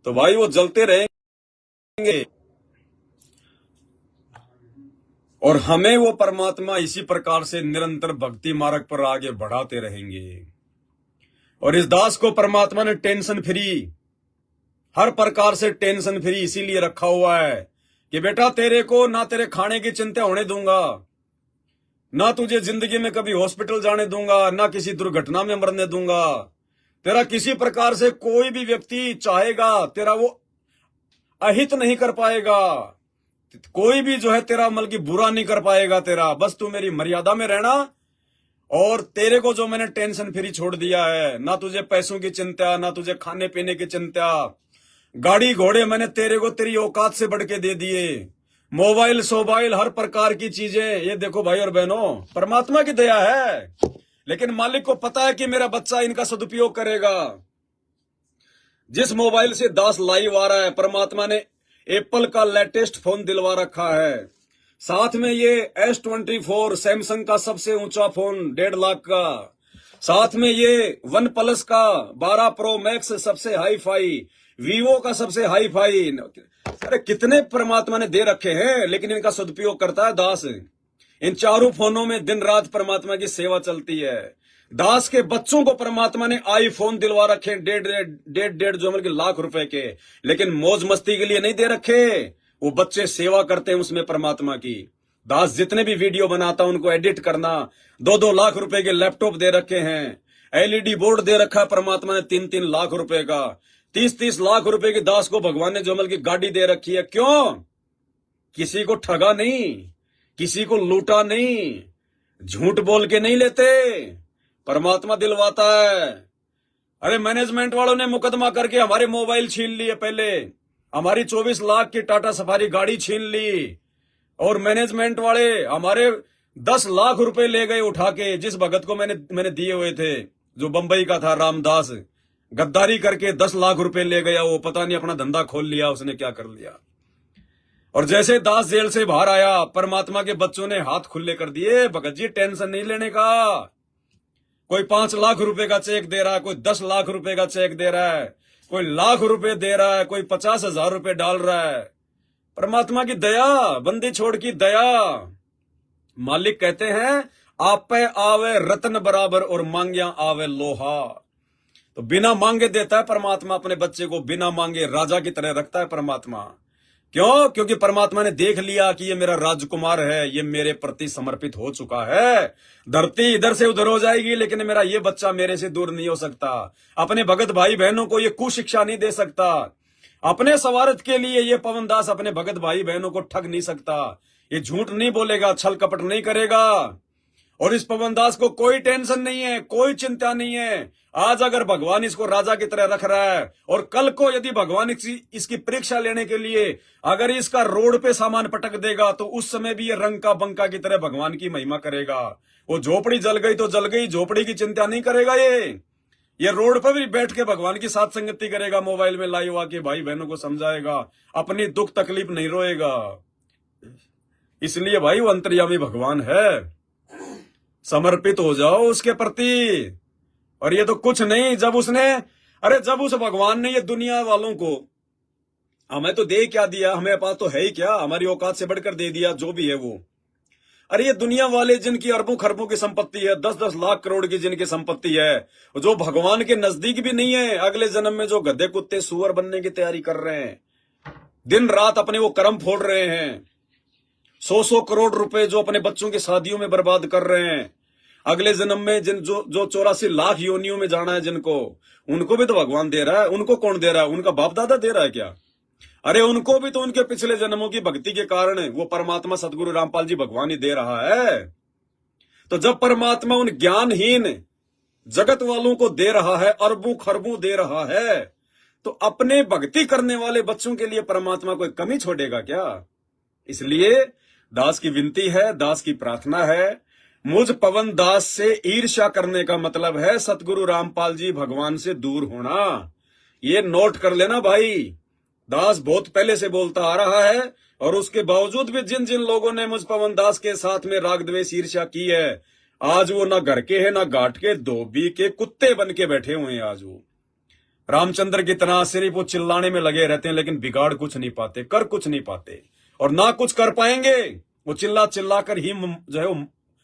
तो भाई वो जलते रहेंगे, और हमें वो परमात्मा इसी प्रकार से निरंतर भक्ति मार्ग पर आगे बढ़ाते रहेंगे। और इस दास को परमात्मा ने टेंशन फ्री, हर प्रकार से टेंशन फ्री इसीलिए रखा हुआ है कि बेटा तेरे को ना तेरे खाने की चिंता होने दूंगा, ना तुझे जिंदगी में कभी हॉस्पिटल जाने दूंगा, ना किसी दुर्घटना में मरने दूंगा। तेरा किसी प्रकार से कोई भी व्यक्ति चाहेगा तेरा वो अहित नहीं कर पाएगा, कोई भी जो है तेरा मतलब कि बुरा नहीं कर पाएगा तेरा। बस तू मेरी मर्यादा में रहना, और तेरे को जो मैंने टेंशन फ्री छोड़ दिया है, ना तुझे पैसों की चिंता, ना तुझे खाने पीने की चिंता, गाड़ी घोड़े मैंने तेरे को तेरी औकात से बढ़ के दे दिए, मोबाइल सोबाइल हर प्रकार की चीजें। ये देखो भाई और बहनों, परमात्मा की दया है, लेकिन मालिक को पता है कि मेरा बच्चा इनका सदुपयोग करेगा। जिस मोबाइल से दास लाइव आ रहा है, परमात्मा ने एप्पल का लेटेस्ट फोन दिलवा रखा है, साथ में ये S24 सैमसंग का सबसे ऊंचा फोन 1.5 लाख का, साथ में ये OnePlus का 12 Pro Max सबसे हाई फाई, वीवो का सबसे हाई फाई। अरे कितने परमात्मा ने दे रखे हैं, लेकिन इनका सदुपयोग करता है दास। इन चारों फोनों में दिन रात परमात्मा की सेवा चलती है। दास के बच्चों को परमात्मा ने आईफोन दिलवा रखे, डेढ़ जो मतलब लाख रुपए के, लेकिन मौज मस्ती के लिए नहीं दे रखे। वो बच्चे सेवा करते हैं उसमें परमात्मा की। दास जितने भी वीडियो बनाता उनको एडिट करना, 2-2 लाख रुपए के लैपटॉप दे रखे हैं, एलईडी बोर्ड दे रखा है परमात्मा ने 3-3 लाख रुपए का, 30-30 लाख रुपए की दास को भगवान ने जो मतलब की गाड़ी दे रखी है। क्यों? किसी को ठगा नहीं, किसी को लूटा नहीं, झूठ बोल के नहीं लेते, परमात्मा दिलवाता है। अरे मैनेजमेंट वालों ने मुकदमा करके हमारे मोबाइल छीन लिए, पहले हमारी 24 लाख की टाटा सफारी गाड़ी छीन ली, और मैनेजमेंट वाले हमारे 10 लाख रुपए ले गए उठा के, जिस भगत को मैंने दिए हुए थे, जो बंबई का था, रामदास, गद्दारी करके 10 लाख रुपए ले गया। वो पता नहीं अपना धंधा खोल लिया उसने, क्या कर लिया। और जैसे दास जेल से बाहर आया, परमात्मा के बच्चों ने हाथ खुले कर दिए, भगत जी टेंशन नहीं लेने का। कोई 5 लाख रुपए का चेक दे रहा है, कोई 10 लाख रुपए का चेक दे रहा है, कोई लाख रुपए दे रहा है, कोई 50,000 रुपए डाल रहा है। परमात्मा की दया, बंदी छोड़ की दया। मालिक कहते हैं आप पे आवे रत्न बराबर और मांगिया आवे लोहा। तो बिना मांगे देता है परमात्मा अपने बच्चे को, बिना मांगे राजा की तरह रखता है परमात्मा। क्यों? क्योंकि परमात्मा ने देख लिया कि ये मेरा राजकुमार है, ये मेरे प्रति समर्पित हो चुका है। धरती इधर से उधर हो जाएगी, लेकिन मेरा ये बच्चा मेरे से दूर नहीं हो सकता। अपने भगत भाई बहनों को ये कुशिक्षा नहीं दे सकता। अपने स्वार्थ के लिए ये पवन दास अपने भगत भाई बहनों को ठग नहीं सकता। ये झूठ नहीं बोलेगा, छल कपट नहीं करेगा। और इस पवन दास को कोई टेंशन नहीं है, कोई चिंता नहीं है। आज अगर भगवान इसको राजा की तरह रख रहा है, और कल को यदि भगवान इसकी परीक्षा लेने के लिए अगर इसका रोड पे सामान पटक देगा, तो उस समय भी ये रंग का बंका की तरह भगवान की महिमा करेगा। वो झोपड़ी जल गई तो जल गई, झोपड़ी की चिंता नहीं करेगा। ये रोड पर भी बैठ के भगवान की साथ संगति करेगा, मोबाइल में लाइव आके भाई बहनों को समझाएगा, अपनी दुख तकलीफ नहीं रोएगा। इसलिए भाई वो अंतर्यामी भगवान है, समर्पित हो जाओ उसके प्रति। और ये तो कुछ नहीं, जब उस भगवान ने ये दुनिया वालों को, हमें तो दे क्या दिया, हमें पास तो है ही क्या, हमारी औकात से बढ़कर दे दिया जो भी है वो। अरे ये दुनिया वाले जिनकी अरबों खरबों की संपत्ति है, 10-10 लाख करोड़ की जिनकी संपत्ति है, जो भगवान के नजदीक भी नहीं है, अगले जन्म में जो गधे कुत्ते सुअर बनने की तैयारी कर रहे हैं, दिन रात अपने वो कर्म फोड़ रहे हैं, 100-100 करोड़ रुपए जो अपने बच्चों की शादियों में बर्बाद कर रहे हैं, अगले जन्म में जो 84 लाख योनियों में जाना है जिनको, उनको भी तो भगवान दे रहा है। उनको कौन दे रहा है? उनका बाप दादा दे रहा है क्या? अरे उनको भी तो उनके पिछले जन्मों की भक्ति के कारण वो परमात्मा सदगुरु रामपाल जी भगवान ही दे रहा है। तो जब परमात्मा उन ज्ञानहीन जगत वालों को दे रहा है, अरबों खरबों दे रहा है, तो अपने भक्ति करने वाले बच्चों के लिए परमात्मा कोई कमी छोड़ेगा क्या? इसलिए दास की विनती है, दास की प्रार्थना है, मुझ पवन दास से ईर्ष्या करने का मतलब है सतगुरु रामपाल जी भगवान से दूर होना। ये नोट कर लेना भाई। दास बहुत पहले से बोलता आ रहा है, और उसके बावजूद भी जिन जिन लोगों ने मुझ पवन दास के साथ में राग द्वेष ईर्ष्या की है, आज वो ना घर के है ना घाट के, धोबी के कुत्ते बन के बैठे हुए हैं। आज वो रामचंद्र की तरह सिर्फ वो चिल्लाने में लगे रहते हैं, लेकिन बिगाड़ कुछ नहीं पाते, कर कुछ नहीं पाते, और ना कुछ कर पाएंगे। वो चिल्ला चिल्ला कर ही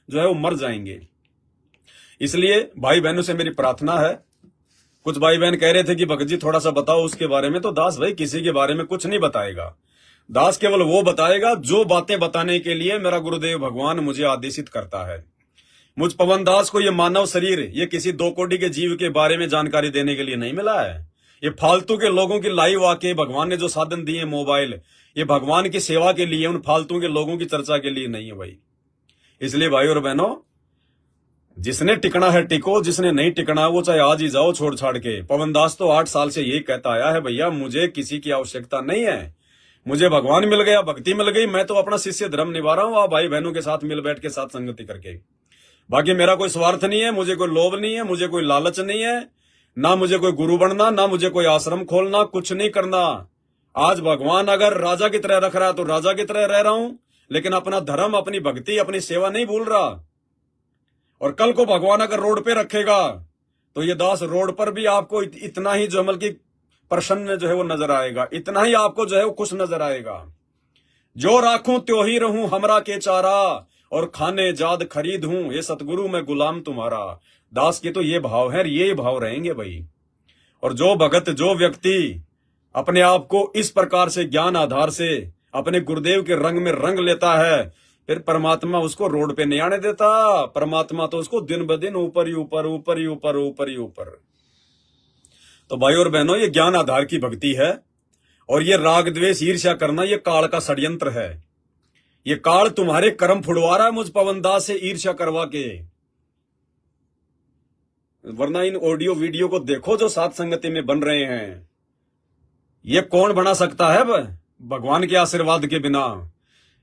जो है वो मर जाएंगे। इसलिए भाई बहनों से मेरी प्रार्थना है। कुछ भाई बहन कह रहे थे कि भगत जी थोड़ा सा बताओ उसके बारे में, तो दास भाई किसी के बारे में कुछ नहीं बताएगा। दास केवल वो बताएगा जो बातें बताने के लिए मेरा गुरुदेव भगवान मुझे आदेशित करता है। मुझ पवन दास को ये मानव शरीर, ये किसी 2 कोटि के जीव के बारे में जानकारी देने के लिए नहीं मिला है। ये फालतू के लोगों की लाइव आके भगवान ने जो साधन दिए मोबाइल, ये भगवान की सेवा के लिए, उन फालतू के लोगों की चर्चा के लिए नहीं है भाई। इसलिए भाई और बहनों, जिसने टिकना है टिको, जिसने नहीं टिकना वो चाहे आज ही जाओ छोड़ छाड़ के। पवन दास तो 8 साल से यही कहता आया है, भैया मुझे किसी की आवश्यकता नहीं है, मुझे भगवान मिल गया, भक्ति मिल गई, मैं तो अपना शिष्य धर्म निभा रहा हूं, आप भाई बहनों के साथ मिल बैठ के साथ संगति करके। बाकी मेरा कोई स्वार्थ नहीं है, मुझे कोई लोभ नहीं है, मुझे कोई लालच नहीं है, ना मुझे कोई गुरु बनना, ना मुझे कोई आश्रम खोलना, कुछ नहीं करना। आज भगवान अगर राजा की तरह रख रहा है तो राजा की तरह रह रहा हूं, लेकिन अपना धर्म, अपनी भक्ति, अपनी सेवा नहीं भूल रहा। और कल को भगवान अगर रोड पे रखेगा तो ये दास रोड पर भी आपको इतना ही जो अमल की प्रसन्न जो है वो नजर आएगा, इतना ही आपको जो है वो खुश नजर आएगा। जो राखूं त्यों ही रहूं हमरा के चारा, और खाने जाद खरीद हूं, ये सतगुरु मैं गुलाम तुम्हारा। दास के तो ये भाव है, ये भाव रहेंगे भाई। और जो भगत, जो व्यक्ति अपने आप को इस प्रकार से ज्ञान आधार से अपने गुरुदेव के रंग में रंग लेता है, फिर परमात्मा उसको रोड पे नहीं आने देता। परमात्मा तो उसको दिन ब दिन ऊपर ही ऊपर, ऊपर ही ऊपर, ऊपर ही ऊपर। तो भाई और बहनों, ये ज्ञान आधार की भक्ति है। और ये राग द्वेष ईर्ष्या करना, ये काल का षड्यंत्र है। ये काल तुम्हारे कर्म फुड़वा रहा है मुझ पवनदास से ईर्ष्या करवा के। वरना इन ऑडियो वीडियो को देखो जो साथ संगति में बन रहे हैं। ये कौन बना सकता है भगवान के आशीर्वाद के बिना?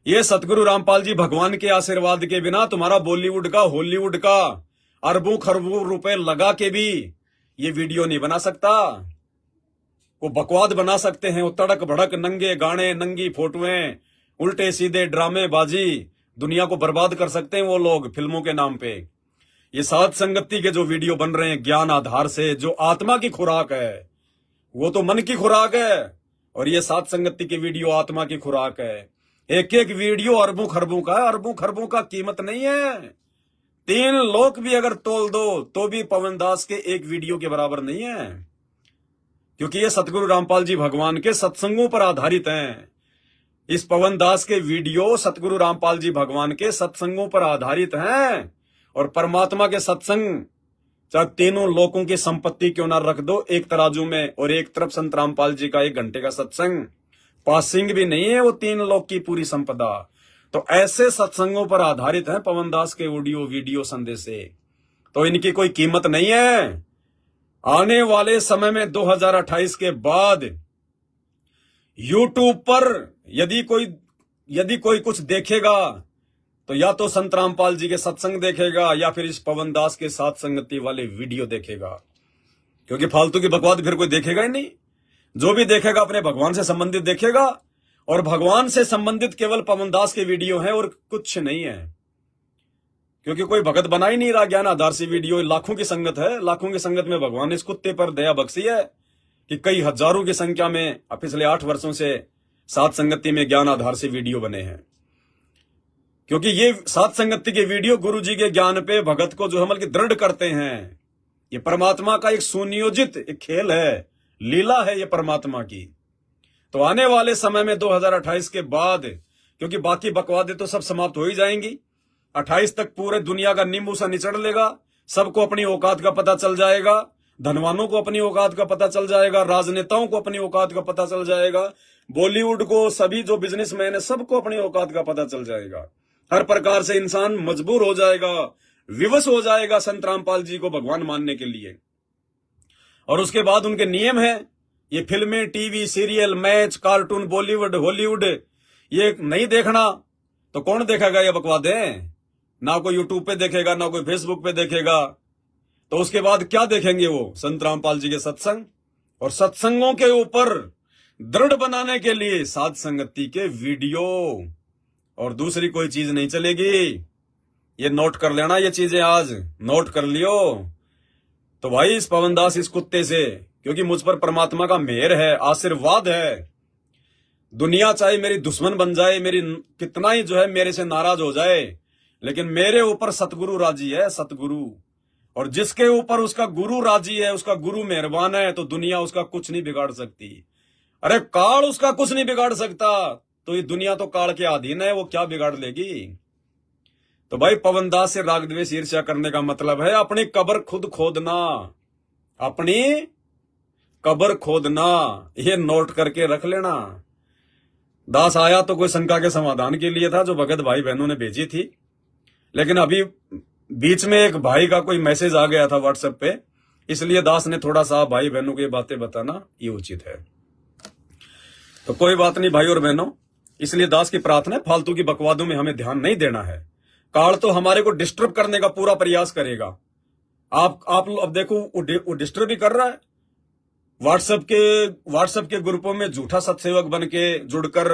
ये सतगुरु रामपाल जी भगवान के आशीर्वाद के बिना तुम्हारा बॉलीवुड का, हॉलीवुड का अरबों खरबों रुपए लगा के भी ये वीडियो नहीं बना सकता। वो बकवाद बना सकते हैं, वो तड़क भड़क नंगे गाने, नंगी फोटोएं, उल्टे सीधे ड्रामे बाजी, दुनिया को बर्बाद कर सकते हैं वो लोग फिल्मों के नाम पे। ये साथ संगति के जो वीडियो बन रहे हैं ज्ञान आधार से, जो आत्मा की खुराक है, वो तो मन की खुराक है। और ये साथ संगति की वीडियो आत्मा की खुराक है। एक एक वीडियो अरबों खरबों का है। अरबों खरबों का कीमत नहीं है। 3 लोक भी अगर तोल दो तो भी पवनदास के एक वीडियो के बराबर नहीं है। क्योंकि ये सतगुरु रामपाल जी भगवान के सत्संगों पर आधारित हैं। इस पवनदास के वीडियो सतगुरु रामपाल जी भगवान के सत्संगों पर आधारित हैं। और परमात्मा के सत्संग, चाहे तीनों लोकों की संपत्ति क्यों ना रख दो एक तराजू में, और एक तरफ संत रामपाल जी का 1 घंटे का सत्संग, पासिंग भी नहीं है वो 3 लोक की पूरी संपदा। तो ऐसे सत्संगों पर आधारित है पवनदास के ऑडियो वीडियो संदेशे। तो इनकी कोई कीमत नहीं है। आने वाले समय में 2028 के बाद यूट्यूब पर यदि कोई कुछ देखेगा तो या तो संत रामपाल जी के सत्संग देखेगा या फिर इस पवनदास के साथ संगति वाले वीडियो देखेगा। क्योंकि फालतू की बकवाद फिर कोई देखेगा ही नहीं। जो भी देखेगा अपने भगवान से संबंधित देखेगा, और भगवान से संबंधित केवल पवनदास के वीडियो हैं और कुछ नहीं है। क्योंकि कोई भगत बना ही नहीं रहा ज्ञान आधार से वीडियो। लाखों की संगत है, लाखों की संगत में भगवान ने इस कुत्ते पर दया बख्शी है कि कई हजारों की संख्या में पिछले 8 वर्षों से साथ संगति में ज्ञान आधार से वीडियो बने हैं। क्योंकि ये साथ संगति के वीडियो गुरु जी के ज्ञान पे भगत को जो है दृढ़ करते हैं। ये परमात्मा का एक सुनियोजित एक खेल है, लीला है ये परमात्मा की। तो आने वाले समय में 2028 के बाद, क्योंकि बाकी बकवादें तो सब समाप्त हो ही जाएंगी, 28 तक पूरे दुनिया का नींबू सा निचड़ लेगा। सबको अपनी औकात का पता चल जाएगा। धनवानों को अपनी औकात का पता चल जाएगा, राजनेताओं को अपनी औकात का पता चल जाएगा, बॉलीवुड को, सभी जो बिजनेसमैन है सबको अपनी औकात का पता चल जाएगा। हर प्रकार से इंसान मजबूर हो जाएगा, विवश हो जाएगा संत रामपाल जी को भगवान मानने के लिए। और उसके बाद उनके नियम है, ये फिल्में, TV serial, match, cartoon, Bollywood, Hollywood ये नहीं देखना। तो कौन देखेगा ये बकवादें? ना कोई यूट्यूब पे देखेगा, ना कोई फेसबुक पे देखेगा। तो उसके बाद क्या देखेंगे वो? संत रामपाल जी के सत्संग। और सत्संगों के ऊपर दृढ़ बनाने के लिए साध संगति के वीडियो, और दूसरी कोई चीज नहीं चलेगी। ये नोट कर लेना, ये चीजें आज नोट कर लियो। तो भाई इस पवनदास, इस कुत्ते से, क्योंकि मुझ पर परमात्मा का मेहर है, आशीर्वाद है। दुनिया चाहे मेरी दुश्मन बन जाए, मेरी कितना ही जो है मेरे से नाराज हो जाए, लेकिन मेरे ऊपर सतगुरु राजी है, सतगुरु। और जिसके ऊपर उसका गुरु राजी है, उसका गुरु मेहरबान है, तो दुनिया उसका कुछ नहीं बिगाड़ सकती। अरे काल उसका कुछ नहीं बिगाड़ सकता, तो ये दुनिया तो काल के अधीन है, वो क्या बिगाड़ लेगी? तो भाई पवनदास से राग द्वेष ईर्ष्या करने का मतलब है अपनी कब्र खुद खोदना, अपनी कब्र खोदना। ये नोट करके रख लेना। दास आया तो कोई शंका के समाधान के लिए था जो भगत भाई बहनों ने भेजी थी, लेकिन अभी बीच में एक भाई का कोई मैसेज आ गया था व्हाट्सएप पे, इसलिए दास ने थोड़ा सा भाई बहनों की बातें बताना ये उचित है। तो कोई बात नहीं भाई और बहनों, इसलिए दास की प्रार्थना है, फालतू की बकवादों में हमें ध्यान नहीं देना है। काल तो हमारे को डिस्टर्ब करने का पूरा प्रयास करेगा। आप अब देखो वो डिस्टर्ब भी कर रहा है। व्हाट्सएप के ग्रुपों में झूठा सत्सेवक बन के जुड़कर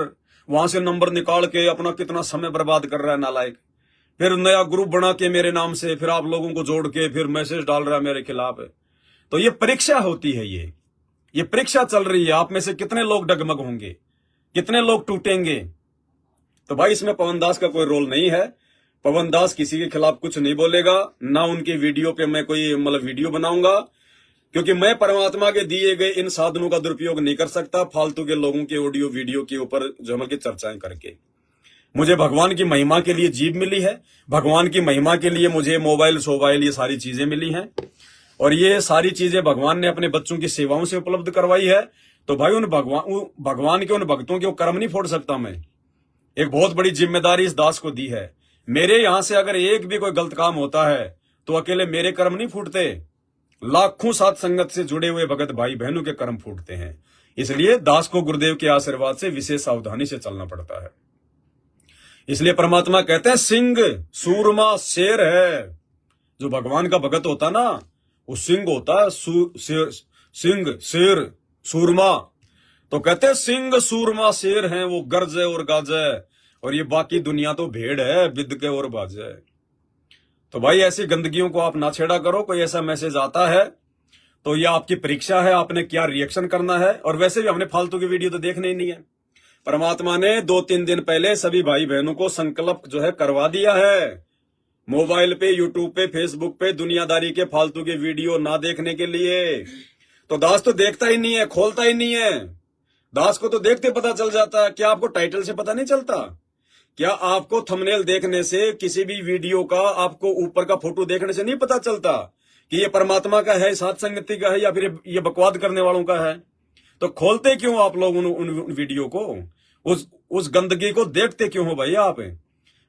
वहां से नंबर निकाल के अपना कितना समय बर्बाद कर रहा है नालायक। फिर नया ग्रुप बना के मेरे नाम से फिर आप लोगों को जोड़ के फिर मैसेज डाल रहा है मेरे खिलाफ। तो ये परीक्षा होती है, ये परीक्षा चल रही है। आप में से कितने लोग डगमग होंगे, कितने लोग टूटेंगे? तो भाई इसमें पवनदास का कोई रोल नहीं है। पवन दास किसी के खिलाफ कुछ नहीं बोलेगा, ना उनकी वीडियो पे मैं कोई मतलब वीडियो बनाऊंगा, क्योंकि मैं परमात्मा के दिए गए इन साधनों का दुरुपयोग नहीं कर सकता फालतू के लोगों के ऑडियो वीडियो के ऊपर जो मतलब की चर्चाएं करके। मुझे भगवान की महिमा के लिए जीभ मिली है, भगवान की महिमा के लिए मुझे मोबाइल सोबाइल ये सारी चीजें मिली हैं, और ये सारी चीजें भगवान ने अपने बच्चों की सेवाओं से उपलब्ध करवाई है। तो भाई उन भगवान के उन भक्तों के वो कर्म नहीं फोड़ सकता मैं। एक बहुत बड़ी जिम्मेदारी इस दास को दी है। मेरे यहां से अगर एक भी कोई गलत काम होता है तो अकेले मेरे कर्म नहीं फूटते, लाखों साथ संगत से जुड़े हुए भगत भाई बहनों के कर्म फूटते हैं। इसलिए दास को गुरुदेव के आशीर्वाद से विशेष सावधानी से चलना पड़ता है। इसलिए परमात्मा कहते हैं सिंह सूरमा शेर है। जो भगवान का भगत होता ना वो सिंह होता है, सिंह शेर सूरमा। तो कहते हैं सिंह सूरमा शेर हैं, वो गरजे और गाजे, और ये बाकी दुनिया तो भेड़ है बिद के और बाजे। तो भाई ऐसी गंदगियों को आप ना छेड़ा करो। कोई ऐसा मैसेज आता है तो ये आपकी परीक्षा है, आपने क्या रिएक्शन करना है। और वैसे भी हमने फालतू की वीडियो तो देखने ही नहीं है। परमात्मा ने 2-3 दिन पहले सभी भाई बहनों को संकल्प जो है करवा दिया है, मोबाइल पे, यूट्यूब पे, फेसबुक पे दुनियादारी के फालतू के वीडियो ना देखने के लिए। तो दास तो देखता ही नहीं है, खोलता ही नहीं है। दास को तो देखते पता चल जाता है। क्या आपको टाइटल से पता नहीं चलता? क्या आपको थंबनेल देखने से, किसी भी वीडियो का आपको ऊपर का फोटो देखने से नहीं पता चलता कि ये परमात्मा का है, साथ संगति का है, या फिर ये बकवाद करने वालों का है? तो खोलते क्यों आप लोग उन वीडियो को, उस गंदगी को देखते क्यों हो भाई आप?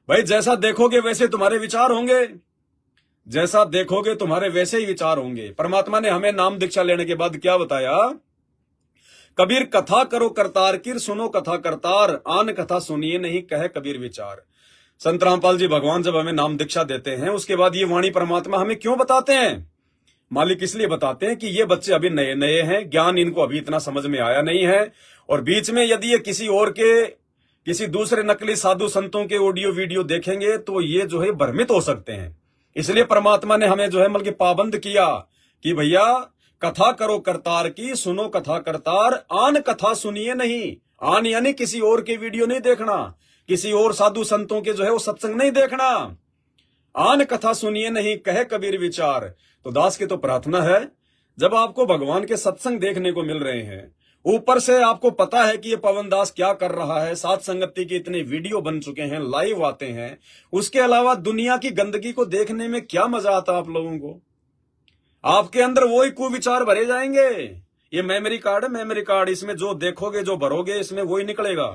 भाई जैसा देखोगे वैसे तुम्हारे विचार होंगे, जैसा देखोगे तुम्हारे वैसे ही विचार होंगे। परमात्मा ने हमें नाम दीक्षा लेने के बाद क्या बताया? कबीर कथा करो करतार की, सुनो कथा करतार, आन कथा सुनिए नहीं कहे कबीर विचार। संत रामपाल जी भगवान जब हमें नाम दीक्षा देते हैं उसके बाद ये वाणी परमात्मा हमें क्यों बताते हैं? मालिक इसलिए बताते हैं कि ये बच्चे अभी नए नए हैं, ज्ञान इनको अभी इतना समझ में आया नहीं है, और बीच में यदि ये किसी दूसरे नकली साधु संतों के ऑडियो वीडियो देखेंगे तो ये जो है भ्रमित हो सकते हैं। इसलिए परमात्मा ने हमें जो है मतलब पाबंद किया कि भैया कथा करो करतार की, सुनो कथा करतार, आन कथा सुनिए नहीं। आन यानी किसी और के वीडियो नहीं देखना, किसी और साधु संतों के जो है वो सत्संग नहीं देखना। आन कथा सुनिए नहीं कहे कबीर विचार। तो दास की तो प्रार्थना है, जब आपको भगवान के सत्संग देखने को मिल रहे हैं, ऊपर से आपको पता है कि ये पवन दास क्या कर रहा है, साथ संगति के इतने वीडियो बन चुके हैं, लाइव आते हैं, उसके अलावा दुनिया की गंदगी को देखने में क्या मजा आता आप लोगों को? आपके अंदर वही कुविचार भरे जाएंगे। ये मेमोरी कार्ड है, मेमोरी कार्ड, इसमें जो देखोगे जो भरोगे इसमें वही निकलेगा।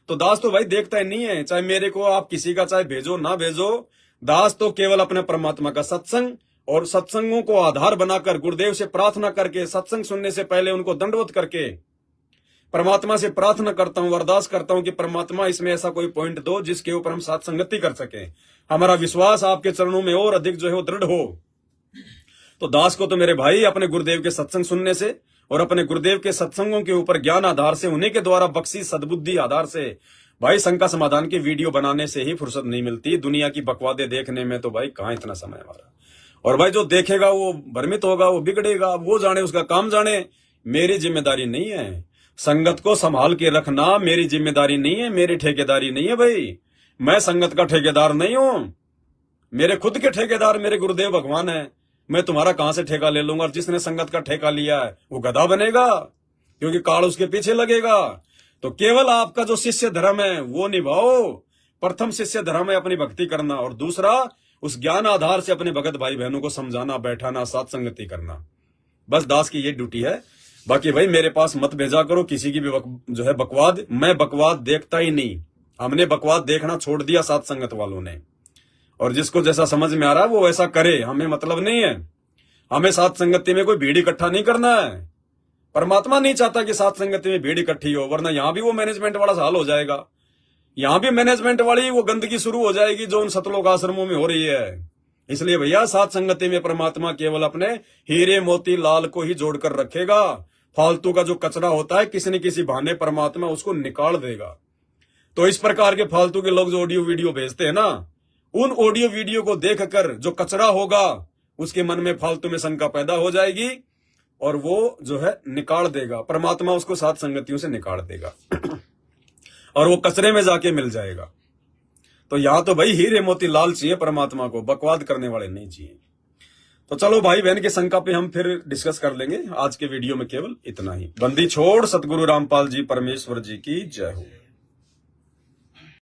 तो दास तो भाई देखता ही नहीं है, चाहे मेरे को आप किसी का चाहे भेजो ना भेजो। दास तो केवल अपने परमात्मा का सत्संग और सत्संगों को आधार बनाकर गुरुदेव से प्रार्थना करके, सत्संग सुनने से पहले उनको दंडवत करके परमात्मा से प्रार्थना करता हूं, अरदास करता हूं कि परमात्मा इसमें ऐसा कोई पॉइंट दो जिसके ऊपर हम साथ संगति कर सके, हमारा विश्वास आपके चरणों में और अधिक जो है वो दृढ़ हो। तो दास को तो मेरे भाई अपने गुरुदेव के सत्संग सुनने से और अपने गुरुदेव के सत्संगों के ऊपर ज्ञान आधार से, उन्हीं के द्वारा बख्शी सद्बुद्धि आधार से भाई शंका समाधान की वीडियो बनाने से ही फुर्सत नहीं मिलती। दुनिया की बकवादे देखने में तो भाई कहां इतना समय हमारा। और भाई जो देखेगा वो भ्रमित होगा, वो बिगड़ेगा, वो जाने, उसका काम जाने। मेरी जिम्मेदारी नहीं है। संगत को संभाल के रखना मेरी जिम्मेदारी नहीं है, मेरी ठेकेदारी नहीं है भाई। मैं संगत का ठेकेदार नहीं हूं, मेरे खुद के ठेकेदार मेरे गुरुदेव भगवान है। मैं तुम्हारा कहां से ठेका ले लूंगा? और जिसने संगत का ठेका लिया है वो गधा बनेगा, क्योंकि काल उसके पीछे लगेगा। तो केवल आपका जो शिष्य धर्म है वो निभाओ। प्रथम शिष्य धर्म है अपनी भक्ति करना, और दूसरा उस ज्ञान आधार से अपने भगत भाई बहनों को समझाना, बैठाना, साथ संगति करना। बस दास की ये ड्यूटी है। बाकी भाई मेरे पास मत भेजा करो किसी की भी जो है बकवाद। मैं बकवाद देखता ही नहीं, हमने बकवाद देखना छोड़ दिया साथ संगत वालों ने। और जिसको जैसा समझ में आ रहा है वो वैसा करे, हमें मतलब नहीं है। हमें साथ संगति में कोई भीड़ इकट्ठा नहीं करना है। परमात्मा नहीं चाहता कि साथ संगति में भीड़ इकट्ठी हो, वरना यहां भी वो मैनेजमेंट वाला हाल हो जाएगा। यहां भी मैनेजमेंट वाली वो गंदगी शुरू हो जाएगी जो उन सतलोक आश्रमों में हो रही है। इसलिए भैया साथ संगति में परमात्मा केवल अपने हीरे मोती लाल को ही जोड़कर रखेगा। फालतू का जो कचरा होता है किसी न किसी बहाने परमात्मा उसको निकाल देगा। तो इस प्रकार के फालतू के लोग जो ऑडियो वीडियो भेजते हैं ना, उन ऑडियो वीडियो को देखकर जो कचरा होगा उसके मन में फालतू में शंका पैदा हो जाएगी और वो जो है निकाल देगा। परमात्मा उसको साथ संगतियों से निकाल देगा और वो कचरे में जाके मिल जाएगा। तो यहाँ तो भाई हीरे मोती लाल चाहिए परमात्मा को, बकवाद करने वाले नहीं चाहिए। तो चलो भाई बहन के शंका पे हम फिर डिस्कस कर लेंगे। आज के वीडियो में केवल इतना ही। बंदी छोड़ सतगुरु रामपाल जी परमेश्वर जी की जय हो।